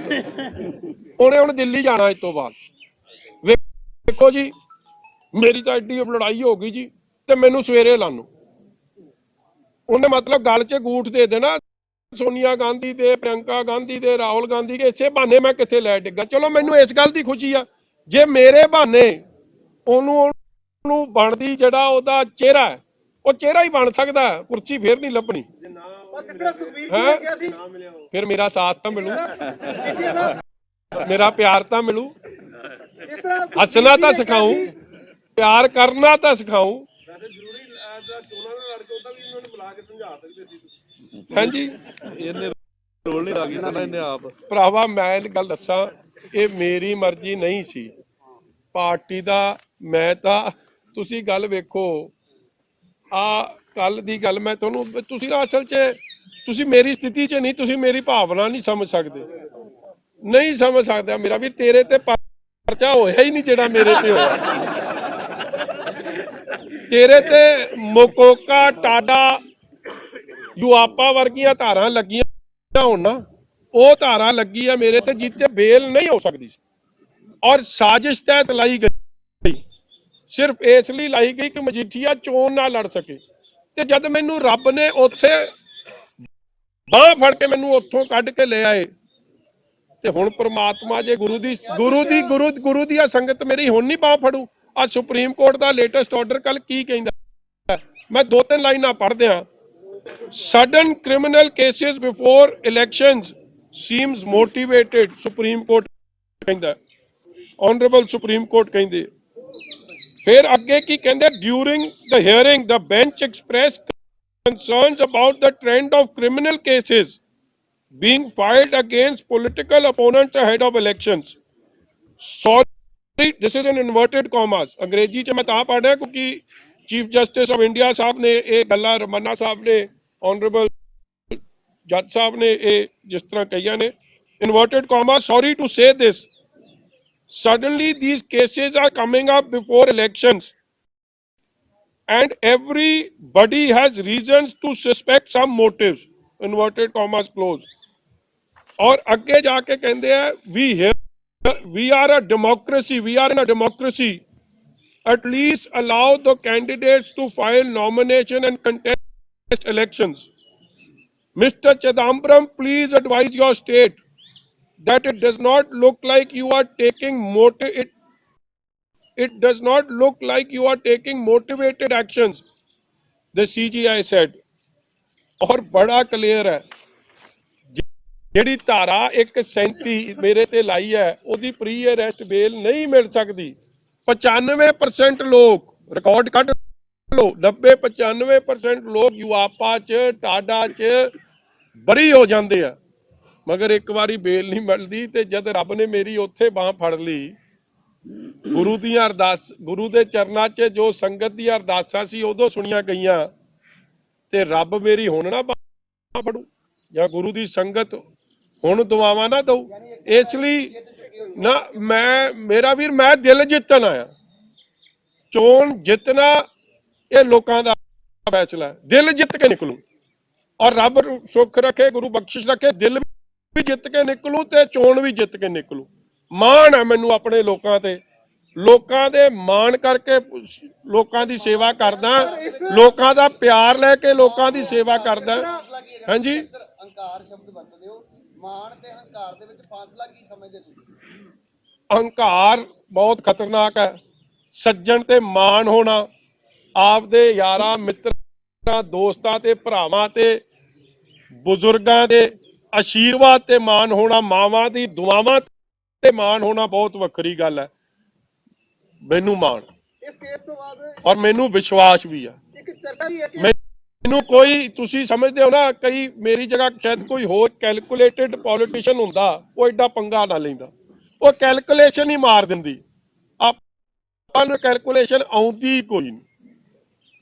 Speaker 1: ਉਹਨੇ ਹੁਣ ਦਿੱਲੀ ਜਾਣਾ ਇਸ ਤੋਂ ਬਾਅਦ। ਵੇਖੋ ਜੀ ਮੇਰੀ ਤਾਂ ਐਡੀ ਲੜਾਈ ਹੋ ਗਈ ਜੀ, ਤੇ ਮੈਨੂੰ ਸਵੇਰੇ ਲਾਨੂੰ ਉਹਨੇ ਮਤਲਬ ਗੱਲ 'ਚ ਗੂਠ ਦੇ ਦੇਣਾ ਸੋਨੀਆ ਗਾਂਧੀ ਦੇ, ਪ੍ਰਿयंका ਗਾਂਧੀ ਦੇ, ਰਾਹੁਲ ਗਾਂਧੀ ਦੇ। ਇਸੇ ਬਹਾਨੇ ਮੈਂ ਕਿੱਥੇ ਲੈ ਡਿੱਗਾ। ਚਲੋ ਮੈਨੂੰ ਇਸ ਗੱਲ ਦੀ ਖੁਸ਼ੀ ਆ, ਜੇ ਮੇਰੇ ਬਹਾਨੇ ਉਹਨੂੰ ਬਣਦੀ ਜਿਹੜਾ ਉਹਦਾ ਚਿਹਰਾ ਹੈ, ਉਹ ਚਿਹਰਾ ਹੀ ਬਣ ਸਕਦਾ, ਕੁਰਸੀ ਫੇਰ ਨਹੀਂ ਲੱਭਣੀ ਹੈ। ਫਿਰ ਮੇਰਾ ਸਾਥ ਤਾਂ ਮਿਲੂ, ਮੇਰਾ ਪਿਆਰ ਤਾਂ ਮਿਲੂ, ਹੱਸਣਾ ਤਾਂ ਸਿਖਾਊ, ਪਿਆਰ ਕਰਨਾ ਤਾਂ ਸਿਖਾਊ। ਹਾਂਜੀ
Speaker 3: ਇਹਨੇ ਰੋਲ ਨਹੀਂ ਲੱਗੀ ਨਾ ਇਹਨੇ ਆਪ।
Speaker 1: ਭਰਾਵਾ ਮੈਂ ਇਹ ਗੱਲ ਦੱਸਾਂ, ਇਹ ਮੇਰੀ ਮਰਜ਼ੀ ਨਹੀਂ ਸੀ ਪਾਰਟੀ ਦਾ। ਮੈਂ ਤਾਂ ਤੁਸੀਂ ਗੱਲ ਵੇਖੋ, ਆ ਕੱਲ ਦੀ ਗੱਲ ਮੈਂ ਤੁਹਾਨੂੰ, ਤੁਸੀਂ ਨਾ ਅਸਲ 'ਚ ਤੁਸੀਂ ਮੇਰੀ ਸਥਿਤੀ 'ਚ ਨਹੀਂ, ਤੁਸੀਂ ਮੇਰੀ ਭਾਵਨਾ ਨਹੀਂ ਸਮਝ ਸਕਦੇ, ਨਹੀਂ ਸਮਝ ਸਕਦਾ ਮੇਰਾ ਵੀ। ਤੇਰੇ ਤੇ ਪਰਚਾ ਹੋਇਆ ਹੀ ਨਹੀਂ ਜਿਹੜਾ ਮੇਰੇ ਤੇ ਹੋਇਆ। ਤੇਰੇ ਤੇ ਮੋਕੋਕਾ, ਟਾਡਾ, ਦੁਆਪਾ ਵਰਗੀਆਂ ਧਾਰਾਂ ਲੱਗੀਆਂ ਹੋਣ ਨਾ, ਉਹ ਧਾਰਾਂ ਲੱਗੀ ਆ ਮੇਰੇ ਤੇ ਜਿੱਤੇ ਬੇਲ ਨਹੀਂ ਹੋ ਸਕਦੀ ਸੀ, ਔਰ ਸਾਜ਼ਿਸ਼ ਤਹਿਤ ਲਾਈ ਗਈ, ਸਿਰਫ ਇਸ ਲਈ ਲਾਈ ਗਈ ਕਿ ਮਜੀਠੀਆ ਚੋਣ ਨਾ ਲੜ ਸਕੇ। ਤੇ ਜਦ ਮੈਨੂੰ ਰੱਬ ਨੇ ਉੱਥੇ ਬਾਂਹ ਫੜ ਕੇ ਮੈਨੂੰ ਉੱਥੋਂ ਕੱਢ ਕੇ ਲੈ ਆਏ, ਤੇ ਹੁਣ ਪ੍ਰਮਾਤਮਾ ਜੇ ਗੁਰੂ ਦੀ ਸੰਗਤ ਮੇਰੀ ਹੁਣ ਨਹੀਂ ਬਾਂਹ ਫੜੂ। ਅੱਜ ਸੁਪਰੀਮ ਕੋਰਟ ਦਾ ਲੇਟੈਸਟ ਆਰਡਰ ਕੱਲ ਕੀ ਕਹਿੰਦਾ, ਮੈਂ 2-3 ਲਾਈਨਾਂ ਪੜ੍ਹਦਿਆਂ। Sudden criminal cases before elections seems motivated, Supreme Court ਕਹਿੰਦਾ, Honorable Supreme Court ਕਹਿੰਦੇ। ਫਿਰ ਅੱਗੇ ਕੀ ਕਹਿੰਦੇ, during the hearing the bench expressed concerns about the trend of criminal cases being filed against political opponents ahead of elections. Sorry, this is in inverted commas. ਅੰਗਰੇਜ਼ੀ 'ਚ ਮੈਂ ਤਾਂ ਪੜ੍ਹ ਰਿਹਾ ਕਿਉਂਕਿ ਚੀਫ ਜਸਟਿਸ ਆਫ ਇੰਡੀਆ ਸਾਹਿਬ ਨੇ ਇਹ ਗੱਲਾਂ, ਰਮन्ना ਸਾਹਿਬ ਨੇ, ਆਨਰੇਬਲ ਜੱਜ ਸਾਹਿਬ ਨੇ ਇਹ ਜਿਸ ਤਰ੍ਹਾਂ ਕਹੀਆਂ ਨੇ, inverted Kama, sorry to say this, suddenly these cases are coming up before elections and everybody has reasons to suspect some motives, inverted commas close. और ਅੱਗੇ ਜਾ ਕੇ ਕਹਿੰਦੇ ਆ, we are a democracy, we are in a democracy, at least allow the candidates to file nomination and contest elections. Mr. Chidambaram, please advise your state that it does not look like you are taking it does not look like you are taking motivated actions, the CGI said. और बड़ा clear है, ਜਿਹੜੀ ਧਾਰਾ 137 ਮੇਰੇ ਤੇ ਲਾਈ ਹੈ, ਉਹਦੀ ਪ੍ਰੀ ਅਰੈਸਟ ਬੇਲ ਨਹੀਂ ਮਿਲ ਸਕਦੀ। 95% ਲੋਕ, ਰਿਕਾਰਡ ਕੱਢ ਲਓ, 90-95% ਲੋਕ ਯੂਆਪਾ 'ਚ, ਟਾਡਾ 'ਚ ਬਰੀ ਹੋ ਜਾਂਦੇ ਆ, ਮਗਰ ਇੱਕ ਵਾਰੀ ਬੇਲ ਨਹੀਂ ਮਿਲਦੀ। ਤੇ ਜਦ ਰੱਬ ਨੇ ਮੇਰੀ ਉੱਥੇ ਬਾਂਹ ਫੜ ਲਈ, ਗੁਰੂ ਦੀਆਂ ਅਰਦਾਸ, ਗੁਰੂ ਦੇ ਚਰਨਾਂ 'ਚ ਜੋ ਸੰਗਤ ਦੀਆਂ ਅਰਦਾਸਾਂ ਸੀ ਉਦੋਂ ਸੁਣੀਆਂ ਗਈਆਂ, ਤੇ ਰੱਬ ਮੇਰੀ ਹੁਣ ਨਾ ਬਾਂਹ ਫੜੂ, ਜਾਂ ਗੁਰੂ ਦੀ ਸੰਗਤ ਹੁਣ ਦੁਆਵਾਂ ਨਾ ਦਊ। ਇਸ ਲਈ ਨਾ ਮੇਰਾ ਵੀਰ, ਮੈਂ ਦਿਲ ਜਿੱਤਣ ਆਇਆ। ਚੋਣ ਜਿੱਤਣਾ ਇਹ ਲੋਕਾਂ ਦਾ ਫੈਸਲਾ ਹੈ, ਦਿਲ ਜਿੱਤ ਕੇ ਨਿਕਲੂ, ਔਰ ਰੱਬ ਸੁੱਖ ਰੱਖੇ, ਗੁਰੂ ਬਖਸ਼ਿਸ਼ ਰੱਖੇ, ਦਿਲ ਵੀ ਜਿੱਤ ਕੇ ਨਿਕਲੂ ਤੇ ਚੋਣ ਵੀ ਜਿੱਤ ਕੇ ਨਿਕਲੂ। ਮਾਣ ਹੈ ਮੈਨੂੰ ਆਪਣੇ ਲੋਕਾਂ ਤੇ, ਲੋਕਾਂ ਦੇ ਮਾਣ ਕਰਕੇ ਲੋਕਾਂ ਦੀ ਸੇਵਾ ਕਰਦਾ, ਲੋਕਾਂ ਦਾ ਪਿਆਰ ਲੈ ਕੇ ਲੋਕਾਂ ਦੀ ਸੇਵਾ ਕਰਦਾ। ਹਾਂਜੀ,
Speaker 5: ਹੰਕਾਰ ਸ਼ਬਦ ਵਰਤਦੇ ਹੋ, ਮਾਣ ਤੇ ਹੰਕਾਰ ਦੇ ਵਿੱਚ ਫਾਸਲਾ ਕੀ ਸਮਝਦੇ ਤੁਸੀਂ?
Speaker 1: ਹੰਕਾਰ ਬਹੁਤ ਖਤਰਨਾਕ ਹੈ। ਸੱਜਣ ਤੇ ਮਾਣ ਹੋਣਾ, ਆਪਦੇ ਯਾਰਾਂ, ਮਿੱਤਰਾਂ, ਦੋਸਤਾਂ ਤੇ ਭਰਾਵਾਂ ਤੇ ਬਜ਼ੁਰਗਾਂ ਦੇ ਆਸ਼ੀਰਵਾਦ ਤੇ ਮਾਣ ਹੋਣਾ, ਮਾਵਾਂ ਦੀ ਦੁਆਵਾਂ ਤੇ ਮਾਣ ਹੋਣਾ ਬਹੁਤ ਵੱਖਰੀ ਗੱਲ ਹੈ। ਮੈਨੂੰ ਮਾਣ,
Speaker 5: ਇਸ ਕੇਸ ਤੋਂ ਬਾਅਦ
Speaker 1: ਔਰ ਮੈਨੂੰ ਵਿਸ਼ਵਾਸ ਵੀ ਆ,
Speaker 5: ਇੱਕ ਚਰਚਾ ਵੀ ਹੈ ਕਿ
Speaker 1: ਮੈਨੂੰ ਕੋਈ ਤੁਸੀਂ ਸਮਝਦੇ ਹੋ ਨਾ, ਕਈ ਮੇਰੀ ਜਗ੍ਹਾ ਸ਼ਾਇਦ ਕੋਈ ਹੋਰ ਕੈਲਕੂਲੇਟਡ ਪੋਲੀਟੀਸ਼ੀਅਨ ਹੁੰਦਾ, ਉਹ ਐਡਾ ਪੰਗਾ ਨਾ ਲੈਂਦਾ। ਉਹ ਕੈਲਕੂਲੇਸ਼ਨ ਹੀ ਮਾਰ ਦਿੰਦੀ। ਆਪਾਂ ਨੂੰ ਕੈਲਕੂਲੇਸ਼ਨ ਆਉਂਦੀ ਕੋਈ ਨਹੀਂ,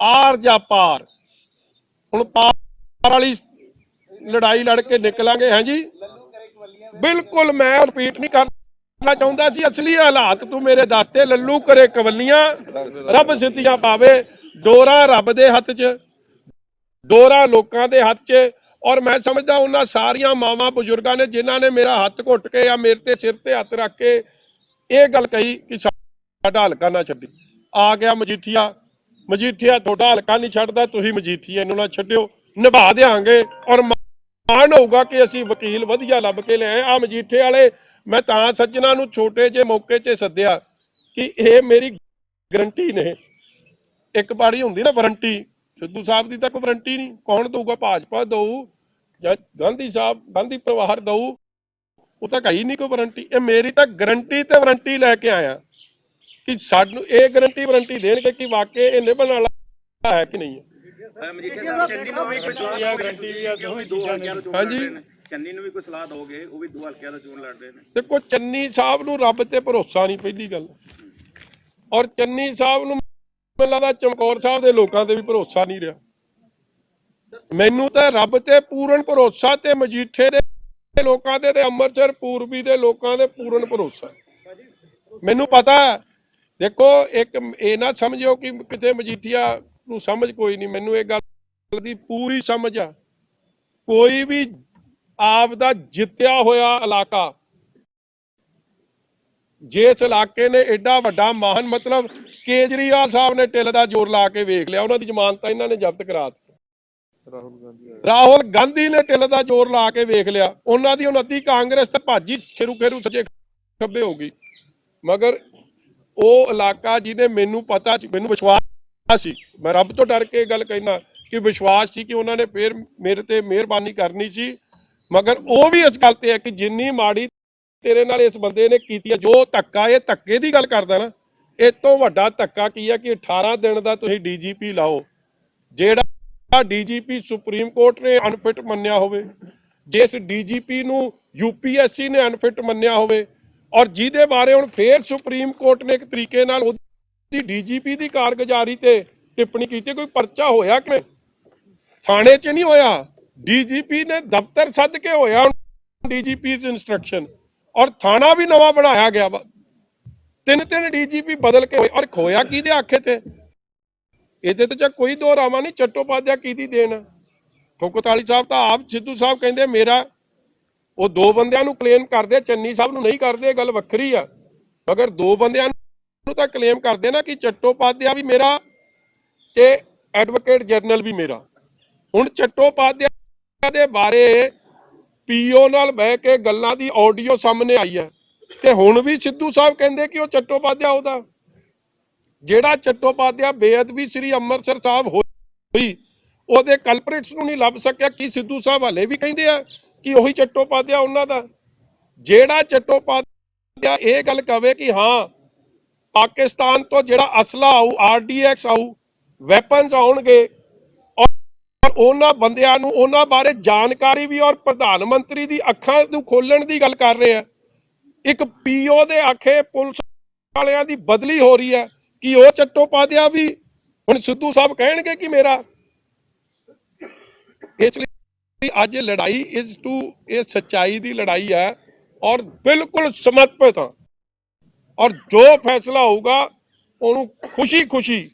Speaker 1: ਆਰ ਜਾਂ ਪਾਰ। ਹੁਣ ਪਾਰ ਵਾਲੀ ਲੜਾਈ ਲੜ ਕੇ ਨਿਕਲਾਂਗੇ। ਹਾਂਜੀ ਬਿਲਕੁਲ, ਮੈਂ ਰਿਪੀਟ ਨਹੀਂ ਕਰਨਾ ਚਾਹੁੰਦਾ ਸੀ। ਅਸਲੀ ਹਾਲਾਤ ਤੂੰ ਮੇਰੇ ਦੱਸਦੇ। ਲੱਲੂ ਕਰੇ ਕਵੱਲੀਆਂ, ਰੱਬ ਸਿੱਧੀਆਂ ਪਾਵੇ। ਡੋਰਾ ਰੱਬ ਦੇ ਹੱਥ 'ਚ, ਡੋਰਾ ਲੋਕਾਂ ਦੇ ਹੱਥ 'ਚ। ਔਰ ਮੈਂ ਸਮਝਦਾ ਉਹਨਾਂ ਸਾਰੀਆਂ ਮਾਵਾਂ ਬਜ਼ੁਰਗਾਂ ਨੇ ਜਿਨ੍ਹਾਂ ਨੇ ਮੇਰਾ ਹੱਥ ਘੁੱਟ ਕੇ ਜਾਂ ਮੇਰੇ ਤੇ ਸਿਰ ਤੇ ਹੱਥ ਰੱਖ ਕੇ ਇਹ ਗੱਲ ਕਹੀ ਕਿ ਸਾਡਾ ਹਲਕਾ ਨਾ ਛੱਡੀ। ਆ ਗਿਆ ਮਜੀਠੀਆ, ਮਜੀਠੀਆ ਤੁਹਾਡਾ ਹਲਕਾ ਨਹੀਂ ਛੱਡਦਾ, ਤੁਸੀਂ ਮਜੀਠੀਆ ਨੂੰ ਨਾ ਛੱਡਿਓ, ਨਿਭਾ ਦਿਆਂਗੇ। ਔਰ ਮਾਣ ਹੋਊਗਾ ਕਿ ਅਸੀਂ ਵਕੀਲ ਵਧੀਆ ਲੱਭ ਕੇ ਲਿਆਏ ਆ। ਮਜੀਠੇ ਵਾਲੇ ਮੈਂ ਤਾਂ ਸੱਜਣਾ ਨੂੰ ਛੋਟੇ ਜਿਹੇ ਮੌਕੇ 'ਚ ਸੱਦਿਆ ਕਿ ਇਹ ਮੇਰੀ ਗਰੰਟੀ ਨੇ। ਇੱਕ ਵਾਰੀ ਹੁੰਦੀ ਨਾ ਵਾਰੰਟੀ, ਸਿੱਧੂ ਸਾਹਿਬ ਦੀ ਤਾਂ ਕੋਈ ਵਾਰੰਟੀ ਨਹੀਂ। ਕੌਣ ਦਊਗਾ? ਭਾਜਪਾ ਦਊ ਜਾਂ ਗਾਂਧੀ ਸਾਹਿਬ, ਗਾਂਧੀ ਪਰਿਵਾਰ ਦਊ? ਉਹ ਤਾਂ ਕਹੀ ਨਹੀਂ ਕੋਈ ਵਾਰੰਟੀ। ਇਹ ਮੇਰੀ ਤਾਂ ਗਰੰਟੀ ਤੇ ਵਾਰੰਟੀ ਲੈ ਕੇ ਆਇਆ ਕਿ ਸਾਨੂੰ ਇਹ ਗਰੰਟੀ ਵਾਰੰਟੀ ਦੇਣਗੇ ਕਿ ਵਾਕਈ ਇਹ ਨਿਭਣ ਵਾਲਾ ਹੈ ਕਿ ਨਹੀਂ ਹੈ। ਹਾਂਜੀ
Speaker 2: ਚੰਨੀ ਨੂੰ ਵੀ ਕੋਈ ਸਲਾਹ ਦੋਗੇ? ਉਹ ਵੀ 2 ਹਲਕਿਆਂ ਦਾ ਚੋਣ ਲੜ ਰਹੇ ਨੇ।
Speaker 1: ਦੇਖੋ, ਚੰਨੀ ਸਾਹਿਬ ਨੂੰ ਰੱਬ ਤੇ ਭਰੋਸਾ ਨਹੀਂ, ਪਹਿਲੀ ਗੱਲ। ਔਰ ਚੰਨੀ ਸਾਹਿਬ ਨੂੰ ਮੈਨੂੰ ਲੱਗਦਾ ਚਮਕੌਰ ਸਾਹਿਬ ਦੇ ਲੋਕਾਂ ਤੇ ਵੀ ਭਰੋਸਾ ਨਹੀਂ ਰਿਹਾ। ਮੈਨੂੰ ਤਾਂ ਰੱਬ ਤੇ ਪੂਰਨ ਭਰੋਸਾ, ਤੇ ਮਜੀਠੇ ਦੇ ਲੋਕਾਂ ਤੇ ਅੰਮ੍ਰਿਤਸਰ ਪੂਰਬੀ ਦੇ ਲੋਕਾਂ ਦੇ ਪੂਰਨ ਭਰੋਸਾ। ਮੈਨੂੰ ਪਤਾ। ਦੇਖੋ, ਇੱਕ ਇਹ ਨਾ ਸਮਝਿਓ ਕਿ ਕਿਤੇ ਮਜੀਠੀਆ ਨੂੰ ਸਮਝ ਕੋਈ ਨਹੀਂ। ਮੈਨੂੰ ਇਹ ਗੱਲ ਦੀ ਪੂਰੀ ਸਮਝ ਆ। ਕੋਈ ਵੀ ਆਪ ਦਾ ਜਿੱਤਿਆ ਹੋਇਆ ਇਲਾਕਾ, ਜਿਸ ਇਲਾਕੇ ਨੇ ਐਡਾ ਵੱਡਾ ਮਾਹਨ, ਮਤਲਬ ਕੇਜਰੀਵਾਲ ਸਾਹਿਬ ਨੇ ਢਿੱਲ ਦਾ ਜ਼ੋਰ ਲਾ ਕੇ ਵੇਖ ਲਿਆ, ਉਹਨਾਂ ਦੀ ਜ਼ਮਾਨਤ ਇਹਨਾਂ ਨੇ ਜ਼ਬਤ ਕਰਾ ਦਿੱਤੀ। ਰਾਹੁਲ ਗਾਂਧੀ ਨੇ ਢਿੱਲ ਦਾ ਜ਼ੋਰ ਲਾ ਕੇ ਵੇਖ ਲਿਆ, ਉਹਨਾਂ ਦੀ ਉਨਤੀ ਕਾਂਗਰਸ ਤੇ ਭਾਜੀ ਖੇਰੂ ਖੇਰੂ ਸੱਜੇ ਖੱਬੇ ਹੋ ਗਈ। ਮਗਰ ਉਹ ਇਲਾਕਾ ਜਿਹਨੇ ਮੈਨੂੰ ਪਤਾ ਸੀ, ਮੈਨੂੰ ਵਿਸ਼ਵਾਸ ਸੀ, ਮੈਂ ਰੱਬ ਤੋਂ ਡਰ ਕੇ ਗੱਲ ਕਹਿਣਾ ਕਿ ਵਿਸ਼ਵਾਸ ਸੀ ਕਿ ਉਹਨਾਂ ਨੇ ਫੇਰ ਮੇਰੇ ਤੇ ਮਿਹਰਬਾਨੀ ਕਰਨੀ ਸੀ। ਮਗਰ ਉਹ ਵੀ ਇਸ ਗੱਲ ਤੇ ਹੈ ਕਿ ਜਿੰਨੀ ਮਾੜੀ ਤੇਰੇ ਨਾਲ ਇਸ ਬੰਦੇ ਨੇ ਕੀਤੀ ਹੈ, ਜੋ ਧੱਕਾ, ਇਹ ਧੱਕੇ ਦੀ ਗੱਲ ਕਰਦਾ ਨਾ, ਇਹ ਤੋਂ ਵੱਡਾ ਧੱਕਾ ਕੀ ਹੈ ਕਿ 18 ਦਿਨ ਦਾ ਤੁਸੀਂ ਡੀਜੀਪੀ ਲਾਓ, ਜਿਹੜਾ ਡੀਜੀਪੀ ਸੁਪਰੀਮ ਕੋਰਟ ਨੇ ਅਨਫਿਟ ਮੰਨਿਆ ਹੋਵੇ, ਜਿਸ ਡੀਜੀਪੀ ਨੂੰ ਯੂਪੀਐਸਸੀ ਨੇ ਅਨਫਿਟ ਮੰਨਿਆ ਹੋਵੇ, ਔਰ ਜਿਹਦੇ ਬਾਰੇ ਹੁਣ ਫੇਰ ਸੁਪਰੀਮ ਕੋਰਟ ਨੇ ਇੱਕ ਤਰੀਕੇ ਨਾਲ ਉਹਦੀ ਡੀਜੀਪੀ ਦੀ ਕਾਰਗੁਜ਼ਾਰੀ ਤੇ ਟਿੱਪਣੀ ਕੀਤੀ। ਕੋਈ ਪਰਚਾ ਹੋਇਆ ਕਿ ਥਾਣੇ 'ਚ ਨਹੀਂ ਹੋਇਆ, ਡੀਜੀਪੀ ਨੇ ਦਫ਼ਤਰ ਸੱਦ ਕੇ ਹੋਇਆ ਡੀਜੀਪੀ ਇੰਸਟਰਕਸ਼ਨ, ਔਰ ਥਾਣਾ ਵੀ ਨਵਾਂ ਬਣਾਇਆ ਗਿਆ ਵਾ। 3 ਡੀਜੀਪੀ ਬਦਲ ਕੇ ਹੋਏ। ਔਰ ਖੋਇਆ ਕਿਹਦੇ ਆਖੇ ਤੇ? ਇਹਦੇ ਤੇ ਕੋਈ ਦੋ ਰਾਵਾਂ ਨਹੀਂ। ਚੱਟੋਪਾਧਿਆ ਕਿਹਦੀ ਦੇਣ? ਠੋਕਤਾਲੀ ਸਾਹਿਬ ਤਾਂ ਆਪ ਸਿੱਧੂ ਸਾਹਿਬ ਕਹਿੰਦੇ ਮੇਰਾ, ਉਹ 2 ਬੰਦਿਆਂ ਨੂੰ ਕਲੇਮ ਕਰਦੇ, ਚੰਨੀ ਸਾਹਿਬ ਨੂੰ ਨਹੀਂ ਕਰਦੇ, ਗੱਲ ਵੱਖਰੀ ਆ। ਮਗਰ 2 ਬੰਦਿਆਂ ਨੂੰ ਤਾਂ ਕਲੇਮ ਕਰਦੇ ਨਾ ਕਿ ਚੱਟੋਪਾਧਿਆ ਵੀ ਮੇਰਾ ਤੇ ਐਡਵੋਕੇਟ ਜਨਰਲ ਵੀ ਮੇਰਾ। ਹੁਣ ਚੱਟੋਪਾਧਿਆ ਦੇ ਬਾਰੇ ਪੀਓ ਨਾਲ ਬਹਿ ਕੇ ਗੱਲਾਂ ਦੀ ਆਡੀਓ ਸਾਹਮਣੇ ਆਈ ਹੈ, ਤੇ ਹੁਣ ਵੀ ਸਿੱਧੂ ਸਾਹਿਬ ਕਹਿੰਦੇ ਕਿ ਉਹ ਚੱਟੋਪਾਧਿਆ ਉਹਦਾ। ਜਿਹੜਾ ਚੱਟੋਪਾਧਿਆ ਬੇਅਦਬੀ ਸ੍ਰੀ ਅੰਮ੍ਰਿਤਸਰ ਸਾਹਿਬ ਹੋਈ, ਉਹਦੇ ਕਲਪ੍ਰਿਟਸ ਨੂੰ ਨਹੀਂ ਲੱਭ ਸਕਿਆ। ਕੀ ਸਿੱਧੂ ਸਾਹਿਬ ਹਾਲੇ ਵੀ ਕਹਿੰਦੇ ਆ ਕਿ ਉਹੀ ਚੱਟੋਪਾਧਿਆ ਉਹਨਾਂ ਦਾ? ਜਿਹੜਾ ਚੱਟੋਪਾਧਿਆ ਇਹ ਗੱਲ ਕਵੇ ਕਿ ਹਾਂ ਪਾਕਿਸਤਾਨ ਤੋਂ ਜਿਹੜਾ ਅਸਲਾ ਆਊ, RDX ਆਊ, ਵੈਪਨਸ ਆਉਣਗੇ, ਔਰ ਉਹਨਾਂ ਬੰਦਿਆਂ ਨੂੰ ਉਹਨਾਂ ਬਾਰੇ ਜਾਣਕਾਰੀ ਵੀ, ਔਰ ਪ੍ਰਧਾਨ ਮੰਤਰੀ ਦੀ ਅੱਖਾਂ ਨੂੰ ਖੋਲਣ ਦੀ ਗੱਲ ਕਰ ਰਹੇ ਆ। ਇੱਕ ਪੀਓ ਦੇ ਆਖੇ ਪੁਲਿਸ ਵਾਲਿਆਂ ਦੀ ਬਦਲੀ ਹੋ ਰਹੀ ਹੈ, ਕਿ ਉਹ ਚੱਟੋਪਾਧਿਆ ਵੀ ਹੁਣ ਸਿੱਧੂ ਸਾਹਿਬ ਕਹਿਣਗੇ ਕਿ ਮੇਰਾ। ਇਸ ਲਈ ਅੱਜ ਲੜਾਈ ਇਹ ਸੱਚਾਈ ਦੀ ਲੜਾਈ ਹੈ, ਔਰ ਬਿਲਕੁਲ ਸਮਰਪਿਤ ਹਾਂ। ਔਰ ਜੋ ਫੈਸਲਾ ਹੋਊਗਾ ਉਹਨੂੰ ਖੁਸ਼ੀ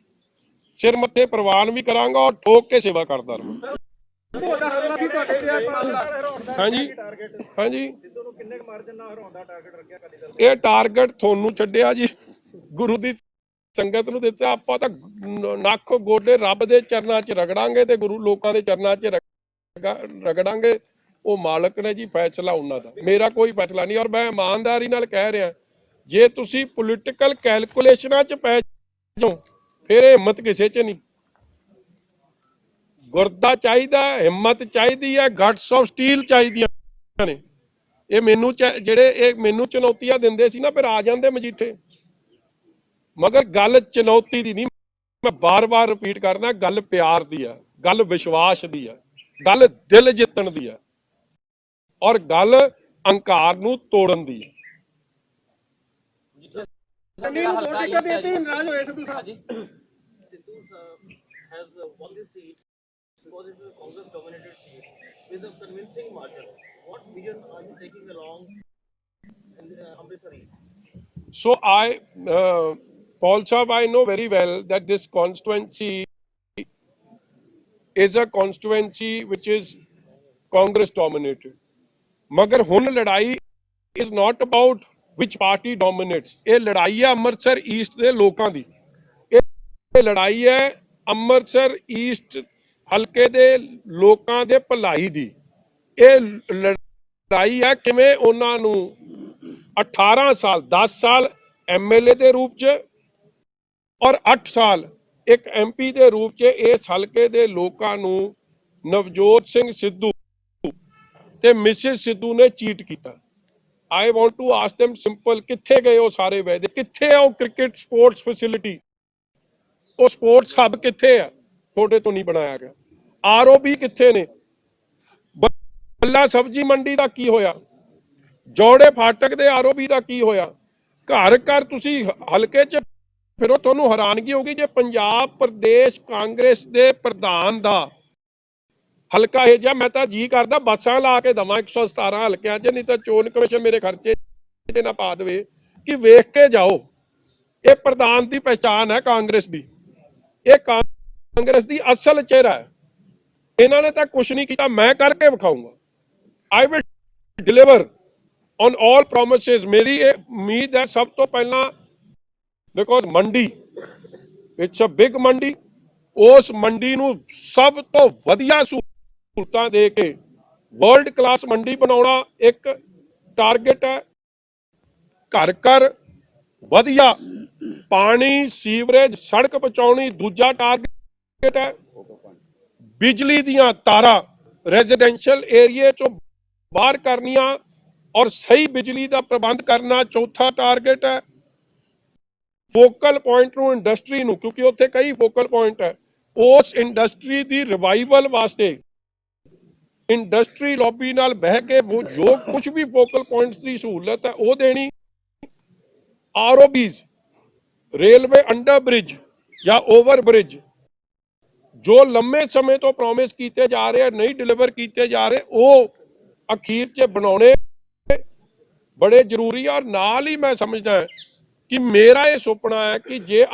Speaker 1: ਸਿਰ ਮੱਥੇ ਪ੍ਰਵਾਨ ਵੀ ਕਰਾਂਗਾ, ਔਰ ਠੋਕ ਕੇ ਸੇਵਾ ਕਰਦਾ ਰਹਾਂਗਾ। ਹਾਂਜੀ ਹਾਂਜੀ, ਇਹ ਟਾਰਗੇਟ ਤੁਹਾਨੂੰ ਛੱਡਿਆ ਜੀ, ਗੁਰੂ ਦੀ ਸੰਗਤ ਨੂੰ ਦਿੱਤਾ। ਆਪਾਂ ਤਾਂ ਨੱਕ ਗੋਡੇ ਰੱਬ ਦੇ ਚਰਨਾਂ 'ਚ ਰਗੜਾਂਗੇ, ਤੇ ਗੁਰੂ ਲੋਕਾਂ ਦੇ ਚਰਨਾਂ 'ਚ ਰਗੜਾਂਗੇ। ਉਹ ਮਾਲਕ ਨੇ ਜੀ ਫੈਸਲਾ ਉਹਨਾਂ ਦਾ, ਮੇਰਾ ਕੋਈ ਫੈਸਲਾ ਨਹੀਂ। ਔਰ ਮੈਂ ਇਮਾਨਦਾਰੀ ਨਾਲ ਕਹਿ ਰਿਹਾ, ਜੇ ਤੁਸੀਂ ਪੋਲੀਟੀਕਲ ਕੈਲਕੂਲੇਸ਼ਨਾਂ 'ਚ ਪੈ ਜਾਓ ਫਿਰ ਇਹ ਹਿੰਮਤ ਕਿਸੇ 'ਚ ਨਹੀਂ। ਗੁਰਦਾ ਚਾਹੀਦਾ, ਹਿੰਮਤ ਚਾਹੀਦੀ ਹੈ, ਗਟਸ ਆਫ ਸਟੀਲ ਚਾਹੀਦੀਆਂ ਨੇ। ਇਹ ਮੈਨੂੰ ਜਿਹੜੇ ਇਹ ਮੈਨੂੰ ਚੁਣੌਤੀਆਂ ਦਿੰਦੇ ਸੀ ਨਾ, ਫਿਰ ਆ ਜਾਂਦੇ ਮਜੀਠੇ। ਮਗਰ ਗੱਲ ਚੁਣੌਤੀ ਦੀ ਨਹੀਂ, ਮੈਂ ਬਾਰ-ਬਾਰ ਰਿਪੀਟ ਕਰਦਾ, ਗੱਲ ਪਿਆਰ ਦੀ ਆ, ਗੱਲ ਵਿਸ਼ਵਾਸ ਦੀ ਆ, ਗੱਲ ਦਿਲ ਜਿੱਤਣ ਦੀ ਆ ਔਰ ਗੱਲ ਅਹੰਕਾਰ ਨੂੰ ਤੋੜਨ ਦੀ ਆ।
Speaker 6: ਕੰਨੀ ਨੂੰ 2 ਟਿਕਟਾਂ ਦੇਤੀ, ਨਾਰਾਜ਼ ਹੋਏ ਸਿੱਧੂ ਸਾਹਿਬ।
Speaker 7: Sidhu has won this seat because it is a Congress-dominated seat with a convincing margin. What vision are you taking along in Amritsar East?
Speaker 1: So Paul Saab, I know very well that this constituency is a constituency which is Congress dominated. मगर हुण लड़ाई is not about which party dominates. ਇਹ ਲੜਾਈ ਹੈ Amritsar East ਦੇ ਲੋਕਾਂ ਦੀ। ਇਹ ਲੜਾਈ ਹੈ ਅੰਮ੍ਰਿਤਸਰ ਈਸਟ ਹਲਕੇ ਦੇ ਲੋਕਾਂ ਦੇ ਭਲਾਈ ਦੀ। ਇਹ ਲੜਾਈ ਹੈ ਕਿਵੇਂ ਉਹਨਾਂ ਨੂੰ 18 ਸਾਲ 10 ਸਾਲ MLA ਦੇ ਰੂਪ 'ਚ ਔਰ 8 ਸਾਲ ਇੱਕ MP ਦੇ ਰੂਪ 'ਚ ਇਸ ਹਲਕੇ ਦੇ ਲੋਕਾਂ ਨੂੰ ਨਵਜੋਤ ਸਿੰਘ ਸਿੱਧੂ ਤੇ ਮਿਸਿਸ ਸਿੱਧੂ ਨੇ ਚੀਟ ਕੀਤਾ। I want to ask them simple, ਕਿੱਥੇ ਗਏ ਉਹ ਸਾਰੇ ਵਾਅਦੇ? ਕਿੱਥੇ ਆ ਉਹ ਕ੍ਰਿਕਟ ਸਪੋਰਟਸ ਫੈਸਿਲਿਟੀ? ਉਹ ਸਪੋਰਟਸ ਹੱਬ ਕਿੱਥੇ ਆ? ਤੁਹਾਡੇ ਤੋਂ ਨਹੀਂ ਬਣਾਇਆ ਗਿਆ। ROB ਕਿੱਥੇ ਨੇ? ਬੱਲਾ ਸਬਜ਼ੀ ਮੰਡੀ ਦਾ ਕੀ ਹੋਇਆ? ਜੋੜੇ ਫਾਟਕ ਦੇ ROB ਦਾ ਕੀ ਹੋਇਆ? ਘਰ ਘਰ ਤੁਸੀਂ ਹਲਕੇ 'ਚ ਫਿਰ ਉਹ ਤੁਹਾਨੂੰ ਹੈਰਾਨਗੀ ਹੋਗੀ ਜੇ ਪੰਜਾਬ ਪ੍ਰਦੇਸ਼ ਕਾਂਗਰਸ ਦੇ ਪ੍ਰਧਾਨ ਦਾ ਹਲਕਾ ਇਹ ਜਿਹਾ। ਮੈਂ ਤਾਂ ਜੀ ਕਰਦਾ ਬੱਸਾਂ ਲਾ ਕੇ ਦੇਵਾਂ 117 ਹਲਕਿਆਂ 'ਚ, ਨਹੀਂ ਤਾਂ ਚੋਣ ਕਮਿਸ਼ਨ ਮੇਰੇ ਖਰਚੇ ਤੇ ਨਾ ਪਾ ਦੇਵੇ ਕਿ ਵੇਖ ਕੇ ਜਾਓ। ਇਹ ਪ੍ਰਧਾਨ ਦੀ ਪਹਿਚਾਣ ਹੈ ਕਾਂਗਰਸ ਦੀ, ਇਹ ਕਾਂਗਰਸ ਦੀ ਅਸਲ ਚਿਹਰਾ ਹੈ। ਇਹਨਾਂ ਨੇ ਤਾਂ ਕੁਝ ਨਹੀਂ ਕੀਤਾ, ਮੈਂ ਕਰਕੇ ਵਿਖਾਊਂਗਾ। I will deliver on all promises. ਮੇਰੀ ਇਹ ਉਮੀਦ ਹੈ ਸਭ ਤੋਂ ਪਹਿਲਾਂ, ਬਿਕੋਜ਼ ਮੰਡੀ ਇਟਸ ਅ ਬਿਗ ਮੰਡੀ, ਉਸ ਮੰਡੀ ਨੂੰ ਸਭ ਤੋਂ ਵਧੀਆ ਸਹੂਲਤਾਂ ਦੇ ਕੇ ਵਰਲਡ ਕਲਾਸ ਮੰਡੀ ਬਣਾਉਣਾ ਇੱਕ ਟਾਰਗੇਟ ਹੈ। ਘਰ ਘਰ ਵਧੀਆ ਪਾਣੀ, ਸੀਵਰੇਜ, ਸੜਕ ਪਹੁੰਚਾਉਣੀ ਦੂਜਾ ਟਾਰਗੇਟ ਹੈ। ਬਿਜਲੀ ਦੀਆਂ ਤਾਰਾਂ ਰੈਜ਼ੀਡੈਂਸ਼ੀਅਲ ਏਰੀਏ ਚੋਂ ਬਾਹਰ ਕਰਨੀਆਂ ਔਰ ਸਹੀ ਬਿਜਲੀ ਦਾ ਪ੍ਰਬੰਧ ਕਰਨਾ ਚੌਥਾ ਟਾਰਗੇਟ ਹੈ। ਫੋਕਲ ਪੁਆਇੰਟ ਨੂੰ ਇੰਡਸਟਰੀ ਨੂੰ, ਕਿਉਂਕਿ ਉੱਥੇ ਕਈ ਫੋਕਲ ਪੁਆਇੰਟ ਹੈ, ਉਸ ਇੰਡਸਟਰੀ ਦੀ ਰਿਵਾਈਵਲ ਵਾਸਤੇ ਇੰਡਸਟਰੀ ਲੌਬੀ ਨਾਲ ਬਹਿ ਕੇ ਜੋ ਕੁਝ ਵੀ ਫੋਕਲ ਪੁਆਇੰਟਸ ਦੀ ਸਹੂਲਤ ਹੈ ਉਹ ਦੇਣੀ। ROBs, ਰੇਲਵੇ ਅੰਡਰ ਬ੍ਰਿਜ ਜਾਂ ਓਵਰ ਬ੍ਰਿਜ ਜੋ ਲੰਮੇ ਸਮੇਂ ਤੋਂ ਪ੍ਰੋਮਿਸ ਕੀਤੇ ਜਾ ਰਹੇ, ਨਹੀਂ ਡਿਲੀਵਰ ਕੀਤੇ ਜਾ ਰਹੇ, ਉਹ ਅਖੀਰ 'ਚ ਬਣਾਉਣੇ ਬੜੇ ਜ਼ਰੂਰੀ ਆ। ਔਰ ਨਾਲ ਹੀ ਮੈਂ ਸਮਝਦਾ ਕਿ ਮੇਰਾ ਇਹ ਸੁਪਨਾ ਹੈ ਕਿ ਜੇ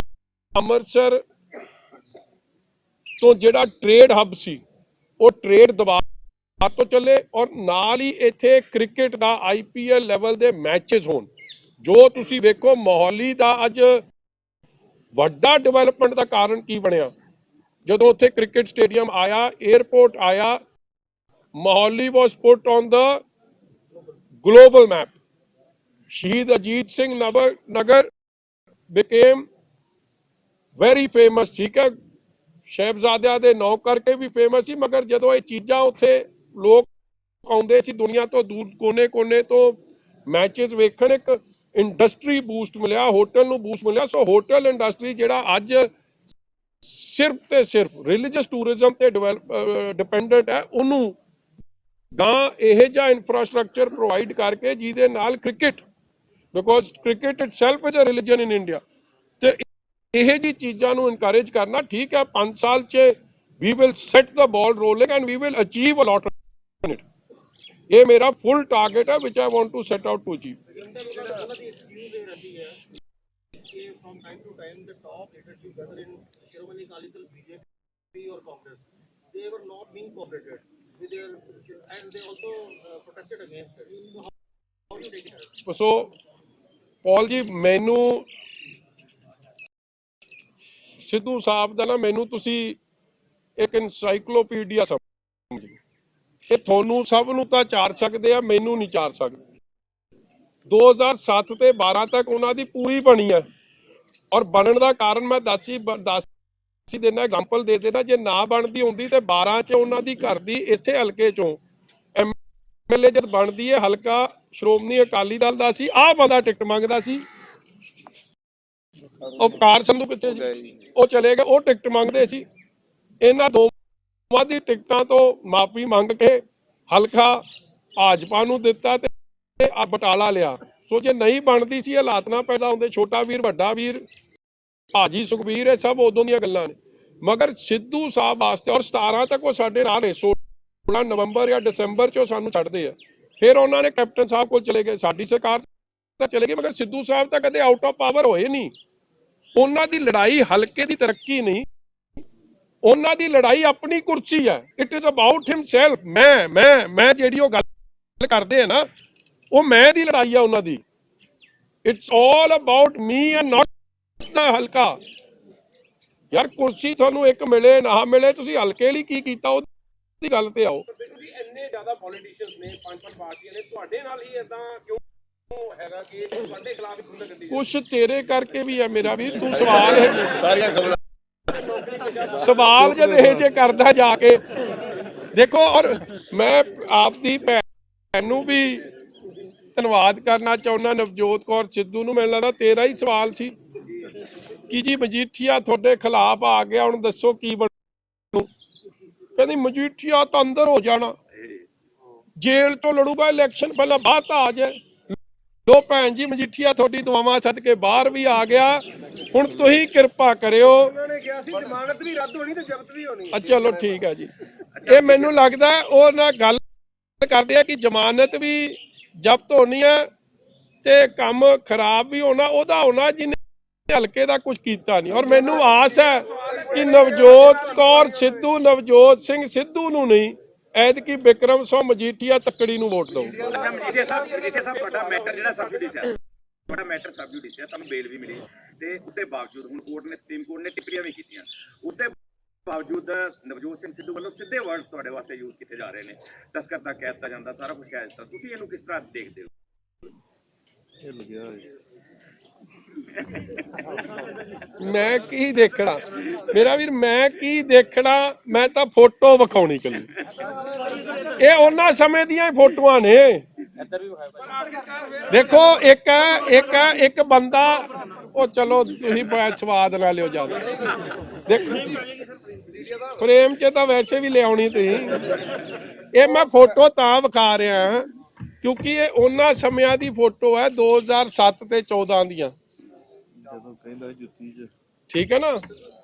Speaker 1: ਅੰਮ੍ਰਿਤਸਰ ਤੋਂ ਜਿਹੜਾ ਟ੍ਰੇਡ ਹੱਬ ਸੀ ਉਹ ਟ੍ਰੇਡ ਦੁਬਾਰਾ ਤੋਂ ਚੱਲੇ ਔਰ ਨਾਲ ਹੀ ਇੱਥੇ ਕ੍ਰਿਕਟ ਦਾ IPL ਲੈਵਲ ਦੇ ਮੈਚਸ ਹੋਣ। ਜੋ ਤੁਸੀਂ ਵੇਖੋ ਮੋਹਾਲੀ ਦਾ ਅੱਜ ਵੱਡਾ ਡਿਵੈਲਪਮੈਂਟ ਦਾ ਕਾਰਨ ਕੀ ਬਣਿਆ, ਜਦੋਂ ਉੱਥੇ ਕ੍ਰਿਕਟ ਸਟੇਡੀਅਮ ਆਇਆ, 에ਅਰਪੋਰਟ ਆਇਆ, ਮੋਹਾਲੀ ਵਾਸ ਪੁੱਟ ਔਨ ਦਾ ਗਲੋਬਲ ਮੈਪ। ਸ਼ਹੀਦ Ajit Singh Nagar became very famous. ਠੀਕ ਹੈ, ਸ਼ਹਿਬਜ਼ਾਦਿਆਂ ਦੇ ਨਾਂ ਕਰਕੇ ਵੀ ਫੇਮਸ ਸੀ, ਮਗਰ ਜਦੋਂ ਇਹ ਚੀਜ਼ਾਂ ਉੱਥੇ ਲੋਕ ਆਉਂਦੇ ਸੀ ਦੁਨੀਆ ਤੋਂ ਦੂਰ ਕੋਨੇ-ਕੋਨੇ ਤੋਂ ਮੈਚਸ ਵੇਖਣ, ਇੱਕ ਇੰਡਸਟਰੀ ਬੂਸਟ ਮਿਲਿਆ, ਹੋਟਲ ਨੂੰ ਬੂਸਟ ਮਿਲਿਆ। ਸੋ ਹੋਟਲ ਇੰਡਸਟਰੀ ਜਿਹੜਾ ਅੱਜ ਸਿਰਫ ਤੇ ਸਿਰਫ ਰਿਲੀਜੀਅਸ ਟੂਰਿਜ਼ਮ ਤੇ ਡਿਪੈਂਡੈਂਟ ਹੈ, ਉਹਨੂੰ ਗਾਂ ਇਹ ਜਿਹਾ ਇਨਫਰਾਸਟ੍ਰਕਚਰ ਪ੍ਰੋਵਾਈਡ ਕਰਕੇ ਜਿਹਦੇ ਨਾਲ cricket, because cricket itself is a religion in India, ਤੇ ਇਹ ਜੀ ਚੀਜ਼ਾਂ ਨੂੰ ਇਨਕਰੇਜ ਕਰਨਾ। ਠੀਕ ਹੈ, 5 ਸਾਲ 'ਚ we will set the ball rolling and we will achieve a lot in it. ਇਹ ਮੇਰਾ ਫੁੱਲ ਟਾਰਗੇਟ ਹੈ which I want to set out to achieve.
Speaker 7: From time to time, the top leadership, whether in Shiromani Akali Dal, BJP or Congress, they were not being cooperated with their, and they also protested against it. So how do you take it?
Speaker 1: ਸੋ ਪੌਲ ਜੀ, ਮੈਨੂੰ ਸਿੱਧੂ ਸਾਹਿਬ ਦਾ ਨਾ, ਮੈਨੂੰ ਤੁਸੀਂ ਇੱਕ encyclopaedia ਸਮਝੋ। ਇਹ ਤੁਹਾਨੂੰ ਸਭ ਨੂੰ ਤਾਂ ਚਾਰ ਸਕਦੇ ਆ, ਮੈਨੂੰ ਨਹੀਂ ਚਾਰ ਸਕਦੇ। 2007 ਤੇ 12 ਤੱਕ ਉਹਨਾਂ ਦੀ ਪੂਰੀ ਬਣੀ ਹੈ ਔਰ ਬਣਨ ਦਾ ਕਾਰਨ ਮੈਂ ਦੱਸ ਹੀ ਦੇਣਾ, ਐਗਜ਼ਾਮਪਲ ਦੇ ਦੇਣਾ। ਜੇ ਨਾ ਬਣਦੀ ਹੁੰਦੀ ਤੇ 12 'ਚ ਉਹਨਾਂ ਦੀ ਘਰ ਦੀ ਇਸੇ ਹਲਕੇ 'ਚੋਂ MLA ਜਦ ਬਣਦੀ ਹੈ, ਹਲਕਾ ਸ਼੍ਰੋਮਣੀ ਅਕਾਲੀ ਦਲ ਦਾ ਸੀ, ਆਹ ਬੰਦਾ ਟਿਕਟ ਮੰਗਦਾ ਸੀ। ਉਪਕਾਰ ਸੰਧੂ ਕਿੱਥੇ ਜੀ? ਉਹ ਚਲੇ ਗਏ, ਉਹ ਟਿਕਟ ਮੰਗਦੇ ਸੀ। ਇਹਨਾਂ ਦੋਵਾਂ ਦੀ ਟਿਕਟਾਂ ਤੋਂ ਮਾਫੀ ਮੰਗ ਕੇ ਹਲਕਾ ਭਾਜਪਾ ਨੂੰ ਦਿੱਤਾ ਤੇ ਆ ਬਟਾਲਾ ਲਿਆ। ਸੋ ਜੇ ਨਹੀਂ ਬਣਦੀ ਸੀ, ਹਾਲਾਤ ਨਾ ਪੈਦਾ ਹੁੰਦੇ, ਛੋਟਾ ਵੀਰ ਵੱਡਾ ਵੀਰ ਭਾਜੀ ਸੁਖਬੀਰ, ਇਹ ਸਭ ਉਦੋਂ ਦੀਆਂ ਗੱਲਾਂ ਨੇ। ਮਗਰ ਸਿੱਧੂ ਸਾਹਿਬ ਵਾਸਤੇ ਔਰ 17 ਤੱਕ ਉਹ ਸਾਡੇ ਨਾਲ 16 ਨਵੰਬਰ ਜਾਂ ਦਸੰਬਰ 'ਚ ਸਾਨੂੰ ਛੱਡਦੇ ਆ। ਫਿਰ ਉਹਨਾਂ ਨੇ ਕੈਪਟਨ ਸਾਹਿਬ ਕੋਲ ਚਲੇ ਗਏ, ਸਾਡੀ ਸਰਕਾਰ ਤਾਂ ਚਲੇ ਗਈ, ਮਗਰ ਸਿੱਧੂ ਸਾਹਿਬ ਤਾਂ ਕਦੇ ਆਊਟ ਆਫ ਪਾਵਰ ਹੋਏ ਨਹੀਂ। ਉਹਨਾਂ ਦੀ ਲੜਾਈ ਹਲਕੇ ਦੀ ਤਰੱਕੀ ਨਹੀਂ, ਉਹਨਾਂ ਦੀ ਲੜਾਈ ਆਪਣੀ ਕੁਰਸੀ ਹੈ। It is about himself. ਮੈਂ ਜਿਹੜੀ ਉਹ ਗੱਲ ਕਰਦੇ ਆ ਨਾ, ਉਹ ਮੈਂ ਦੀ ਲੜਾਈ ਆ ਉਹਨਾਂ ਦੀ। It's all about me and not the ਹਲਕਾ। ਯਾਰ ਕੁਰਸੀ ਤੁਹਾਨੂੰ ਇੱਕ ਮਿਲੇ ਨਾ ਮਿਲੇ, ਤੁਸੀਂ ਹਲਕੇ ਲਈ ਕੀ ਕੀਤਾ ਉਹਦੀ ਗੱਲ ਤੇ ਆਓ।
Speaker 3: ਇੰਨੇ ਜ਼ਿਆਦਾ ਪੋਲੀਟੀਸ਼ੀਅਨਸ ਨੇ, 5 ਪਾਰਟੀਆਂ ਨੇ, ਤੁਹਾਡੇ ਨਾਲ ਹੀ ਇਦਾਂ ਕਿਉਂ ਹੈਗਾ ਕਿ ਤੁਹਾਡੇ ਖਿਲਾਫ ਖੁੰਦ ਗੱਡੀ?
Speaker 1: ਕੁਛ ਤੇਰੇ ਕਰਕੇ ਵੀ ਆ ਮੇਰਾ ਵੀਰ। ਤੂੰ ਸਵਾਲ ਸਵਾਲ ਜਦ ਇਹ ਜੇ ਕਰਦਾ ਜਾ ਕੇ ਦੇਖੋ। ਔਰ ਮੈਂ ਆਪਦੀ ਭੈਣ ਨੂੰ ਵੀ ਧੰਨਵਾਦ ਕਰਨਾ ਚਾਹੁੰਦਾ, ਨਵਜੋਤ ਕੌਰ ਸਿੱਧੂ ਨੂੰ। ਮੈਨੂੰ ਲੱਗਦਾ ਤੇਰਾ ਹੀ ਸਵਾਲ ਸੀ ਕਿ ਜੀ ਮਜੀਠੀਆ ਤੁਹਾਡੇ ਖਿਲਾਫ ਆ ਗਿਆ, ਹੁਣ ਦੱਸੋ ਕੀ ਬਣੂ। ਕਹਿੰਦੀ ਮਜੀਠੀਆ ਤਾਂ ਅੰਦਰ ਹੋ ਜਾਣਾ, ਜੇਲ੍ਹ ਤੋਂ ਲੜੂਗਾ ਇਲੈਕਸ਼ਨ, ਪਹਿਲਾਂ ਬਾਹਰ ਤਾਂ ਆ ਜਾਏ। ਲੋ ਭੈਣ ਜੀ, ਮਜੀਠੀਆ ਤੁਹਾਡੀ ਦੁਆਵਾਂ ਸਦਕੇ ਬਾਹਰ ਵੀ ਆ ਗਿਆ। ਹੁਣ ਤੁਸੀਂ ਕਿਰਪਾ ਕਰਿਓ।
Speaker 6: ਉਹਨਾਂ ਨੇ ਕਿਹਾ ਸੀ ਜ਼ਮਾਨਤ ਵੀ ਰੱਦ ਹੋਣੀ ਤੇ ਜ਼ਬਤ ਵੀ ਹੋਣੀ।
Speaker 1: ਚਲੋ ਠੀਕ ਹੈ ਜੀ। ਇਹ ਮੈਨੂੰ ਲੱਗਦਾ ਉਹ ਨਾਲ ਗੱਲ ਕਰਦੇ ਆ ਕਿ ਜ਼ਮਾਨਤ ਵੀ ਜ਼ਬਤ ਹੋਣੀ ਹੈ ਤੇ ਕੰਮ ਖਰਾਬ ਵੀ ਹੋਣਾ ਉਹਦਾ ਹੋਣਾ ਜਿਹਨੇ ਹਲਕੇ ਦਾ ਕੁਝ ਕੀਤਾ ਨਹੀਂ। ਔਰ ਮੈਨੂੰ ਆਸ ਹੈ ਕਿ ਨਵਜੋਤ ਕੌਰ ਸਿੱਧੂ, ਨਵਜੋਤ ਸਿੰਘ ਸਿੱਧੂ ਨੂੰ ਨਹੀਂ, ਐਤਕੀ ਬਿਕਰਮ ਸਿੰਘ ਮਜੀਠੀਆ ਤੱਕੜੀ ਨੂੰ ਵੋਟ ਦਿਓ।
Speaker 2: ਅੱਛਾ ਮਜੀਠੀਆ ਸਾਹਿਬ ਤੁਹਾਡਾ ਮੈਟਰ ਜਿਹੜਾ ਸਬ ਜੁਡਿਸ ਹੈ, ਤੁਹਾਡਾ ਮੈਟਰ ਸਬ ਜੁਡਿਸ ਹੈ, ਤੁਹਾਨੂੰ ਬੇਲ ਵੀ ਮਿਲੀ ਤੇ ਉਸਦੇ ਬਾਵਜੂਦ ਹੁਣ ਕੋਰਟ ਨੇ, ਸੁਪਰੀਮ ਕੋਰਟ ਨੇ ਟਿੱਪਣੀਆਂ ਵੀ ਕੀਤੀਆਂ, ਉਸਦੇ ਬਾਵਜੂਦ ਨਵਜੋਤ ਸਿੰਘ ਸਿੱਧੂ ਵੱਲੋਂ ਸਿੱਧੇ ਵਰਡਸ ਤੁਹਾਡੇ ਵਾਸਤੇ ਯੂਜ਼ ਕੀਤੇ ਜਾ ਰਹੇ ਨੇ। ਤਸਕਰ ਤੱਕ ਕਹਿ ਦਿੱਤਾ ਜਾਂਦਾ, ਸਾਰਾ ਕੁਝ ਕਹਿ ਦਿੱਤਾ। ਤੁਸੀਂ ਇਹਨੂੰ ਕਿਸ ਤਰ੍ਹਾਂ ਦੇਖਦੇ ਹੋ?
Speaker 1: ਮੈਂ ਕੀ ਦੇਖਣਾ ਮੇਰਾ ਵੀਰ, ਮੈਂ ਕੀ ਦੇਖਣਾ? ਮੈਂ ਤਾਂ ਫੋਟੋ ਵਿਖਾਉਣੀ ਕੱਲੀ। ਇਹ ਉਹਨਾਂ ਸਮੇਂ ਦੀਆਂ ਫੋਟੋਆਂ ਨੇ। ਦੇਖੋ ਇੱਕ ਬੰਦਾ, ਉਹ ਚਲੋ ਤੁਸੀਂ ਸਵਾਦ ਨਾ ਲਿਓ ਜ਼ਿਆਦਾ। ਦੇਖੋ ਫਰੇਮ 'ਚ ਤਾਂ ਵੈਸੇ ਵੀ ਲਿਆਉਣੀ ਤੁਸੀਂ। ਇਹ ਮੈਂ ਫੋਟੋ ਤਾਂ ਵਿਖਾ ਰਿਹਾ ਕਿਉਂਕਿ ਇਹ ਉਹਨਾਂ ਸਮਿਆਂ ਦੀ ਫੋਟੋ ਹੈ, 2007 ਤੇ 14 ਦੀਆਂ। ਠੀਕ ਹੈ ਨਾ?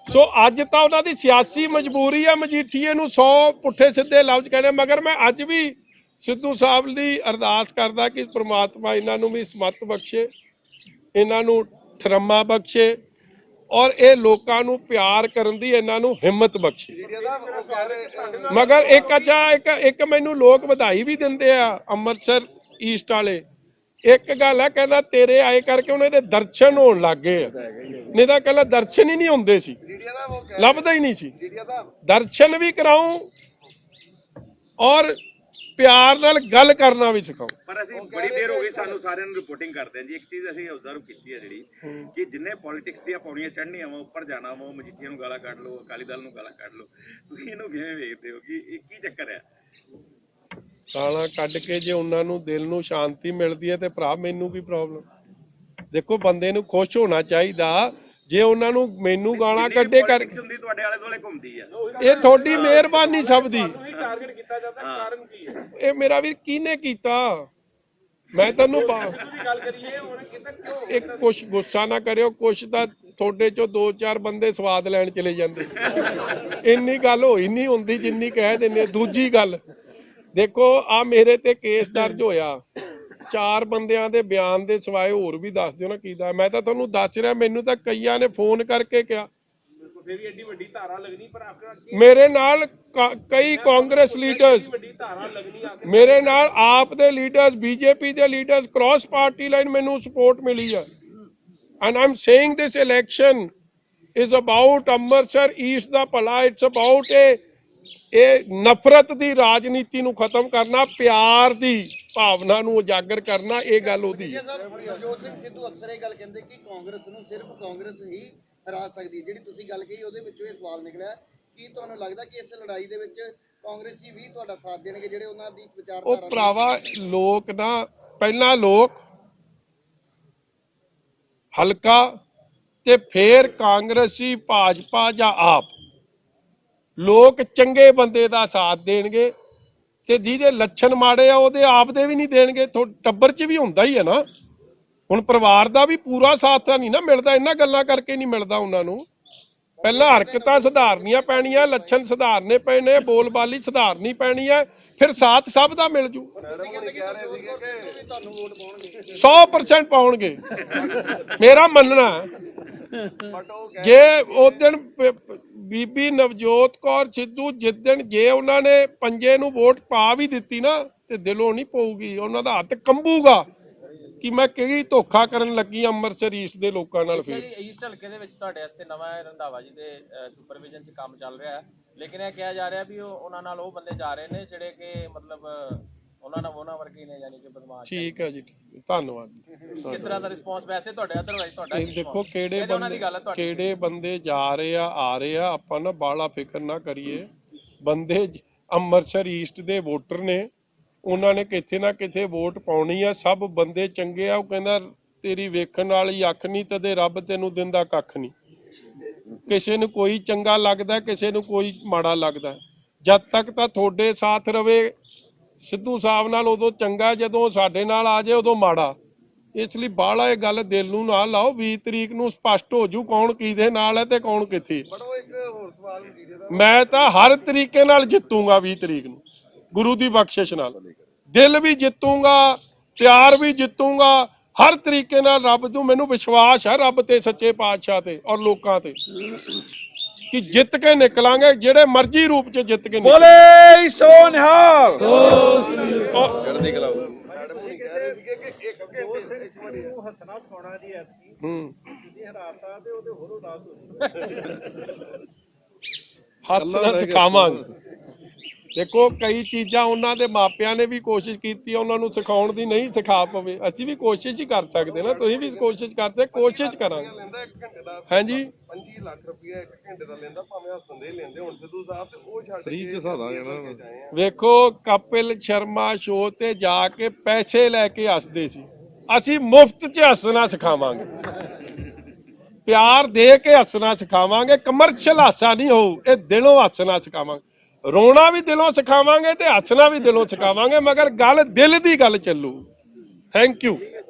Speaker 1: ਸੋ ਅੱਜ ਤਾਂ ਉਹਨਾਂ ਦੀ ਸਿਆਸੀ ਮਜਬੂਰੀ ਹੈ ਮਜੀਠੀਏ ਨੂੰ 100 ਪੁੱਠੇ ਸਿੱਧੇ ਲਫ਼ਜ਼ ਕਹਿੰਦੇ। ਮਗਰ ਮੈਂ ਅੱਜ ਵੀ ਸਿੱਧੂ ਸਾਹਿਬ ਦੀ ਅਰਦਾਸ ਕਰਦਾ ਕਿ ਪ੍ਰਮਾਤਮਾ ਇਹਨਾਂ ਨੂੰ ਵੀ ਸਮੱਤ ਬਖਸ਼ੇ, ਇਹਨਾਂ ਨੂੰ ਠਰਮਾ ਬਖਸ਼ੇ, ਔਰ ਇਹ ਲੋਕਾਂ ਨੂੰ ਪਿਆਰ ਕਰਨ ਦੀ ਇਹਨਾਂ ਨੂੰ ਹਿੰਮਤ ਬਖਸ਼ੇ। ਮਗਰ ਇੱਕ ਮੈਨੂੰ ਲੋਕ ਵਧਾਈ ਵੀ ਦਿੰਦੇ ਆ ਅੰਮ੍ਰਿਤਸਰ ਈਸਟ ਵਾਲੇ। ਇੱਕ ਗੱਲ ਹੈ, ਕਹਿੰਦਾ ਤੇਰੇ ਆਏ ਕਰਕੇ ਉਹਨਾਂ ਦੇ ਦਰਸ਼ਨ ਹੋਣ ਲੱਗ ਗਏ ਆ, ਨਹੀਂ ਤਾਂ ਕਹਿੰਦਾ ਦਰਸ਼ਨ ਹੀ ਨਹੀਂ ਹੁੰਦੇ ਸੀ, ਲੱਭਦਾ ਹੀ ਨਹੀਂ ਸੀ। ਦਰਸ਼ਨ ਵੀ ਕਰਾਉਂ ਔਰ ਪਿਆਰ ਨਾਲ ਗੱਲ ਕਰਨਾ ਵੀ ਸਿਖਾਓ।
Speaker 2: ਪਰ ਅਸੀਂ ਬੜੀ ਦੇਰ ਹੋ ਗਈ ਸਾਨੂੰ ਸਾਰਿਆਂ ਨੂੰ ਰਿਪੋਰਟਿੰਗ ਕਰਦੇ ਹਾਂ ਜੀ। ਇੱਕ ਚੀਜ਼ ਅਸੀਂ ਆਬਜ਼ਰਵ ਕੀਤੀ ਹੈ ਜਿਹੜੀ ਕਿ ਜਿੰਨੇ ਪੋਲਿਟਿਕਸ ਦੀਆਂ ਪੌੜੀਆਂ ਚੜ੍ਹਨੀਆਂ ਵਾ, ਉੱਪਰ ਜਾਣਾ ਵਾ, ਮਜੀਠੀਆ ਨੂੰ ਗਾਲਾਂ ਕੱਢ ਲਓ, ਅਕਾਲੀ ਦਲ ਨੂੰ ਗਾਲਾਂ ਕੱਢ ਲਓ। ਤੁਸੀਂ ਇਹਨੂੰ ਕਿਵੇਂ ਵੇਖਦੇ ਹੋ ਕਿ ਇਹ ਕੀ ਚੱਕਰ ਹੈ?
Speaker 1: ਗਾਲਾਂ ਕੱਢ ਕੇ ਜੇ ਉਹਨਾਂ ਨੂੰ ਦਿਲ ਨੂੰ ਸ਼ਾਂਤੀ ਮਿਲਦੀ ਹੈ ਤੇ ਭਰਾ ਮੈਨੂੰ ਕੀ ਪ੍ਰੋਬਲਮ? ਦੇਖੋ ਬੰਦੇ ਨੂੰ ਖੁਸ਼ ਹੋਣਾ ਚਾਹੀਦਾ। ਜੇ ਉਹਨਾਂ ਨੂੰ ਮੈਨੂੰ ਗਾਲਾਂ ਕੱਢੇ ਕਰ
Speaker 2: ਤੁਹਾਡੇ ਆਲੇ ਦੁਆਲੇ ਘੁੰਮਦੀ ਆ,
Speaker 1: ਇਹ ਤੁਹਾਡੀ ਮਿਹਰਬਾਨੀ ਸਭ ਦੀ।
Speaker 3: ਟਾਰਗੇਟ ਕੀਤਾ ਜਾਂਦਾ, ਕਾਰਨ ਕੀ ਹੈ?
Speaker 1: ਇਹ ਮੇਰਾ ਵੀਰ ਕਿਹਨੇ ਕੀਤਾ? ਮੈਂ ਤੈਨੂੰ
Speaker 3: ਗੱਲ ਕਰੀਏ ਉਹਨੇ ਕੀਤਾ ਕਿਉਂ?
Speaker 1: ਇੱਕ ਕੁਛ ਗੁੱਸਾ ਨਾ ਕਰਿਓ, ਕੁਛ ਤਾਂ ਤੁਹਾਡੇ ਚੋਂ 2-4 ਬੰਦੇ ਸਵਾਦ ਲੈਣ ਚਲੇ ਜਾਂਦੇ। ਇੰਨੀ ਗੱਲ ਹੋਈ ਨਹੀਂ ਹੁੰਦੀ ਜਿੰਨੀ ਕਹਿ ਦਿੰਦੇ। ਦੂਜੀ ਗੱਲ ਦੇਖੋ, ਆ ਮੇਰੇ ਤੇ ਕੇਸ ਦਰਜ ਹੋਇਆ, 4 ਬੰਦਿਆਂ ਦੇ ਬਿਆਨ ਦੇ ਸਿਵਾਏ ਹੋਰ ਵੀ ਦੱਸ ਦਿਓ ਨਾ ਕੀਦਾ। ਮੈਂ ਤਾਂ ਤੁਹਾਨੂੰ ਦੱਸ ਰਿਹਾ, ਮੈਨੂੰ ਤਾਂ ਕਈਆਂ ਨੇ ਫੋਨ ਕਰਕੇ ਕਿਹਾ।
Speaker 3: ਫਿਰ ਵੀ ਐਡੀ ਵੱਡੀ ਧਾਰਾ ਲੱਗਣੀ, ਪਰ ਆਪਣਾ
Speaker 1: ਮੇਰੇ ਨਾਲ ਕਈ ਕਾਂਗਰਸ ਲੀਡਰਸ,
Speaker 3: ਵੱਡੀ ਧਾਰਾ ਲੱਗਣੀ ਆ
Speaker 1: ਮੇਰੇ ਨਾਲ ਆਪ ਦੇ ਲੀਡਰਸ, ਬੀਜੇਪੀ ਦੇ ਲੀਡਰਸ, ਕ੍ਰਾਸ ਪਾਰਟੀ ਲਾਈਨ ਮੈਨੂੰ ਸਪੋਰਟ ਮਿਲੀ ਆ। And I am saying this election is about Amritsar east ਦਾ ਭਲਾ। ਇਟਸ ਅਬਾਊਟ ਇਹ ਨਫ਼ਰਤ ਦੀ ਰਾਜਨੀਤੀ ਨੂੰ ਖਤਮ ਕਰਨਾ, ਪਿਆਰ ਦੀ ਭਾਵਨਾ ਨੂੰ ਉਜਾਗਰ ਕਰਨਾ। ਇਹ ਗੱਲ ਉਹਦੀ ਹੈ।
Speaker 5: ਨਵਜੋਤ ਸਿੰਘ ਸਿੱਧੂ ਅਕਸਰ ਇਹ ਗੱਲ ਕਹਿੰਦੇ ਕਿ ਕਾਂਗਰਸ ਨੂੰ ਸਿਰਫ ਕਾਂਗਰਸ ਹੀ ਹਰਾ ਸਕਦੀ ਹੈ। ਜਿਹੜੀ ਤੁਸੀਂ ਗੱਲ ਕਹੀ ਉਹਦੇ ਵਿੱਚੋਂ ਇਹ ਸਵਾਲ ਨਿਕਲਿਆ ਕਿ ਤੁਹਾਨੂੰ ਲੱਗਦਾ ਕਿ ਇਸ ਲੜਾਈ ਦੇ ਵਿੱਚ ਕਾਂਗਰਸੀ ਵੀ ਤੁਹਾਡਾ ਸਾਥ ਦੇਣਗੇ, ਜਿਹੜੇ ਉਹਨਾਂ ਦੀ ਵਿਚਾਰਧਾਰਾ?
Speaker 1: ਉਹ ਭਰਾਵਾ ਲੋਕ ਨਾ, ਪਹਿਲਾਂ ਲੋਕ ਹਲਕਾ ਤੇ ਫੇਰ ਕਾਂਗਰਸੀ, ਭਾਜਪਾ ਜਾਂ ਆਪ ਲੋਕ ਚੰਗੇ ਬੰਦੇ ਦਾ ਸਾਥ ਦੇਣਗੇ, ਤੇ ਜਿਹਦੇ ਲੱਛਣ ਮਾੜੇ ਆ ਉਹਦੇ ਆਪ ਦੇ ਵੀ ਨਹੀਂ ਦੇਣਗੇ। ਟੱਬਰ 'ਚ ਵੀ ਹੁੰਦਾ ਹੀ ਹੈ ਨਾ, ਹੁਣ ਪਰਿਵਾਰ ਦਾ ਵੀ ਪੂਰਾ ਸਾਥ ਤਾਂ ਨਹੀਂ ਨਾ ਮਿਲਦਾ, ਇਹਨਾਂ ਗੱਲਾਂ ਕਰਕੇ ਨਹੀਂ ਮਿਲਦਾ ਉਹਨਾਂ ਨੂੰ। ਪਹਿਲਾਂ ਹਰਕਤਾਂ ਸੁਧਾਰਨੀਆਂ ਪੈਣੀਆਂ, ਲੱਛਣ ਸੁਧਾਰਨੇ ਪੈਣੇ, ਬੋਲਬਾਲੀ ਸੁਧਾਰਨੀ ਪੈਣੀ ਹੈ, ਫਿਰ ਸਾਥ ਸਭ ਦਾ ਮਿਲ ਜੂ।
Speaker 3: ਮੈਡਮ ਹੁਣੀ ਕਹਿ ਰਹੇ ਸੀਗੇ ਕਿ
Speaker 5: ਤੁਹਾਨੂੰ ਵੋਟ ਪਾਉਣਗੇ
Speaker 1: 100% ਪਾਉਣਗੇ, ਮੇਰਾ ਮੰਨਣਾ ਹੈ।
Speaker 3: ਬਟ ਉਹ ਕਹਿ
Speaker 1: ਜੇ ਉਸ ਦਿਨ ਬੀਬੀ ਨਵਜੋਤ ਕੌਰ ਸਿੱਧੂ ਜਿੱਦਣ ਜੇ ਉਹਨਾਂ ਨੇ ਪੰਜੇ ਨੂੰ ਵੋਟ ਪਾ ਵੀ ਦਿੱਤੀ ਨਾ, ਤੇ ਦਿਲੋਂ ਨਹੀਂ ਪਊਗੀ, ਉਹਨਾਂ ਦਾ ਹੱਥ ਕੰਬੂਗਾ ਕਿ ਮੈਂ ਕਿਹੜੀ ਧੋਖਾ ਕਰਨ ਲੱਗੀ ਅੰਮ੍ਰਿਤਸਰ ਈਸਟ ਦੇ ਲੋਕਾਂ ਨਾਲ। ਫਿਰ
Speaker 8: ਈਸਟ ਹਲਕੇ ਦੇ ਵਿੱਚ ਤੁਹਾਡੇ ਵਾਸਤੇ ਨਵਾਂ ਰੰਧਾਵਾ ਜੀ ਦੇ ਸੁਪਰਵਿਜ਼ਨ 'ਚ ਕੰਮ ਚੱਲ ਰਿਹਾ ਹੈ, ਲੇਕਿਨ ਇਹ ਕਿਹਾ ਜਾ ਰਿਹਾ ਵੀ ਉਹਨਾਂ ਨਾਲ ਉਹ ਬੰਦੇ ਜਾ ਰਹੇ ਨੇ ਜਿਹੜੇ ਕਿ ਮਤਲਬ ਉਹਨਾਂ ਵਰਗੇ ਨੇ, ਯਾਨੀ ਕਿ ਬਦਮਾਸ਼।
Speaker 1: ਠੀਕ ਹੈ ਜੀ, ਧੰਨਵਾਦ।
Speaker 8: ਕਿਸ ਤਰ੍ਹਾਂ ਦਾ ਰਿਸਪੌਂਸ ਵੈਸੇ ਤੁਹਾਡੇ ਅਦਰਵਾਈਜ਼ ਤੁਹਾਡਾ
Speaker 1: ਇਹ ਦੇਖੋ ਕਿਹੜੇ ਬੰਦੇ ਜਾ ਰਹੇ ਆ ਰਹੇ ਆ, ਆਪਾਂ ਨਾ ਬਾਲਾ ਫਿਕਰ ਨਾ ਕਰੀਏ। ਬੰਦੇ ਅੰਮ੍ਰਿਤਸਰ ਈਸਟ ਦੇ ਵੋਟਰ ਨੇ, ਉਹਨਾਂ ਨੇ ਕਿਤੇ ਨਾ ਕਿਤੇ ਵੋਟ ਪਾਉਣੀ ਆ, ਸਭ ਬੰਦੇ ਚੰਗੇ ਆ। ਉਹ ਕਹਿੰਦਾ ਤੇਰੀ ਵੇਖਣ ਵਾਲੀ ਅੱਖ ਨਹੀਂ ਤੇ ਰੱਬ ਤੈਨੂੰ ਦਿੰਦਾ ਕੱਖ ਨਹੀਂ। ਕਿਸੇ ਨੂੰ ਕੋਈ ਚੰਗਾ ਲੱਗਦਾ, ਕਿਸੇ ਨੂੰ ਕੋਈ ਮਾੜਾ ਲੱਗਦਾ। ਜਦ ਤੱਕ ਤਾਂ ਤੁਹਾਡੇ ਸਾਥ ਰਵੇ ਸਿੱਧੂ ਸਾਹਿਬ ਨਾਲ ਉਦੋਂ ਚੰਗਾ, ਜਦੋਂ ਸਾਡੇ ਨਾਲ ਆ ਜਾਏ ਉਦੋਂ ਮਾੜਾ। ਇਸ ਲਈ ਬਾਹਲਾ ਇਹ ਗੱਲ ਦਿਲ ਨੂੰ ਨਾ ਲਾਓ। 20 ਤਰੀਕ ਨੂੰ ਸਪਸ਼ਟ ਹੋ ਜੂ ਕੌਣ ਕਿਹਦੇ ਨਾਲ ਹੈ ਤੇ ਕੌਣ ਕਿੱਥੇ।
Speaker 3: ਬਟ ਉਹ ਇੱਕ ਹੋਰ ਸਵਾਲ ਮਜੀਠੀਆ ਦਾ,
Speaker 1: ਮੈਂ ਤਾਂ ਹਰ ਤਰੀਕੇ ਨਾਲ ਜਿੱਤੂਗਾ 20 ਤਰੀਕ ਨੂੰ, ਗੁਰੂ ਦੀ ਬਖਸ਼ਿਸ਼ ਨਾਲ। ਦਿਲ ਵੀ ਜਿੱਤੂਗਾ, ਪਿਆਰ ਵੀ ਜਿੱਤੂਗਾ, ਹਰ ਤਰੀਕੇ ਨਾਲ। ਰੱਬ ਨੂੰ ਮੈਨੂੰ ਵਿਸ਼ਵਾਸ ਹੈ, ਰੱਬ ਤੇ, ਸੱਚੇ ਪਾਤਸ਼ਾਹ ਤੇ ਔਰ ਲੋਕਾਂ ਤੇ, ਕਿ ਜਿੱਤ ਕੇ ਨਿਕਲਾਂਗੇ, ਜਿਹੜੇ ਮਰਜ਼ੀ ਰੂਪ 'ਚ ਜਿੱਤ ਕੇ
Speaker 6: ਬੋਲੇ ਸੋ ਨਿਹਾਲ।
Speaker 3: ਚੜ੍ਹਦੀ ਕਲਾ। ਮੈਡਮ ਹੁਣੀ ਕਹਿ ਰਹੇ ਸੀਗੇ ਕਿ ਇੱਕ ਘੰਟੇ ਇਸ ਵਾਰੀ
Speaker 7: ਉਹ ਹੱਸਣਾ ਸਿਖਾਉਣਾ ਜੀ ਐਤਕੀ ਤੁਸੀਂ ਹਰਾਤਾ ਤੇ ਉਹਦੇ ਹੋਰ ਉਦਾਸ ਹੋ
Speaker 1: ਹੱਥ ਨਾਲ ਸਿਖਾਵਾਂਗੇ। ਦੇਖੋ ਕਈ ਚੀਜ਼ਾਂ ਉਹਨਾਂ ਦੇ ਮਾਪਿਆਂ ਨੇ ਵੀ ਕੋਸ਼ਿਸ਼ ਕੀਤੀ ਉਹਨਾਂ ਨੂੰ ਸਿਖਾਉਣ ਦੀ, ਨਹੀਂ ਸਿਖਾ ਪਵੇ। ਅਸੀਂ ਵੀ ਕੋਸ਼ਿਸ਼ ਹੀ ਕਰ ਸਕਦੇ ਨਾ, ਤੁਸੀਂ ਵੀ ਕੋਸ਼ਿਸ਼ ਕਰਦੇ, ਕੋਸ਼ਿਸ਼ ਕਰਾਂਗੇ।
Speaker 3: ਲੈਂਦਾ 1 ਘੰਟੇ ਦਾ,
Speaker 1: ਹਾਂਜੀ
Speaker 3: 25 ਲੱਖ ਰੁਪਇਆ 1 ਘੰਟੇ ਦਾ ਲੈਂਦਾ, ਭਾਵੇਂ ਹੱਸਣ ਦੇ ਲੈਂਦੇ ਹੁਣ ਸਿੱਧੂ ਸਾਹਿਬ, ਤੇ ਉਹ ਛੱਡ
Speaker 6: ਫ੍ਰੀ ਚ ਸਾਦਾ ਜਾਣਾ।
Speaker 1: ਵੇਖੋ ਕਪਿਲ ਸ਼ਰਮਾ ਸ਼ੋਅ ਤੇ ਜਾ ਕੇ ਪੈਸੇ ਲੈ ਕੇ ਹੱਸਦੇ ਸੀ, ਅਸੀਂ ਮੁਫਤ 'ਚ ਹੱਸਣਾ ਸਿਖਾਵਾਂਗੇ, ਪਿਆਰ ਦੇ ਕੇ ਹੱਸਣਾ ਸਿਖਾਵਾਂਗੇ। ਕਮਰਸ਼ੀਅਲ ਹਾਸਾ ਨਹੀਂ ਹੋਊ, ਇਹ ਦਿਲੋਂ ਹੱਸਣਾ ਸਿਖਾਵਾਂਗੇ। ਰੋਣਾ ਵੀ ਦਿਲੋਂ ਸਿਖਾਵਾਂਗੇ ਤੇ ਹੱਸਣਾ ਵੀ ਦਿਲੋਂ ਸਿਖਾਵਾਂਗੇ, ਮਗਰ ਗੱਲ ਦਿਲ ਦੀ ਗੱਲ ਚੱਲੂ। Thank you.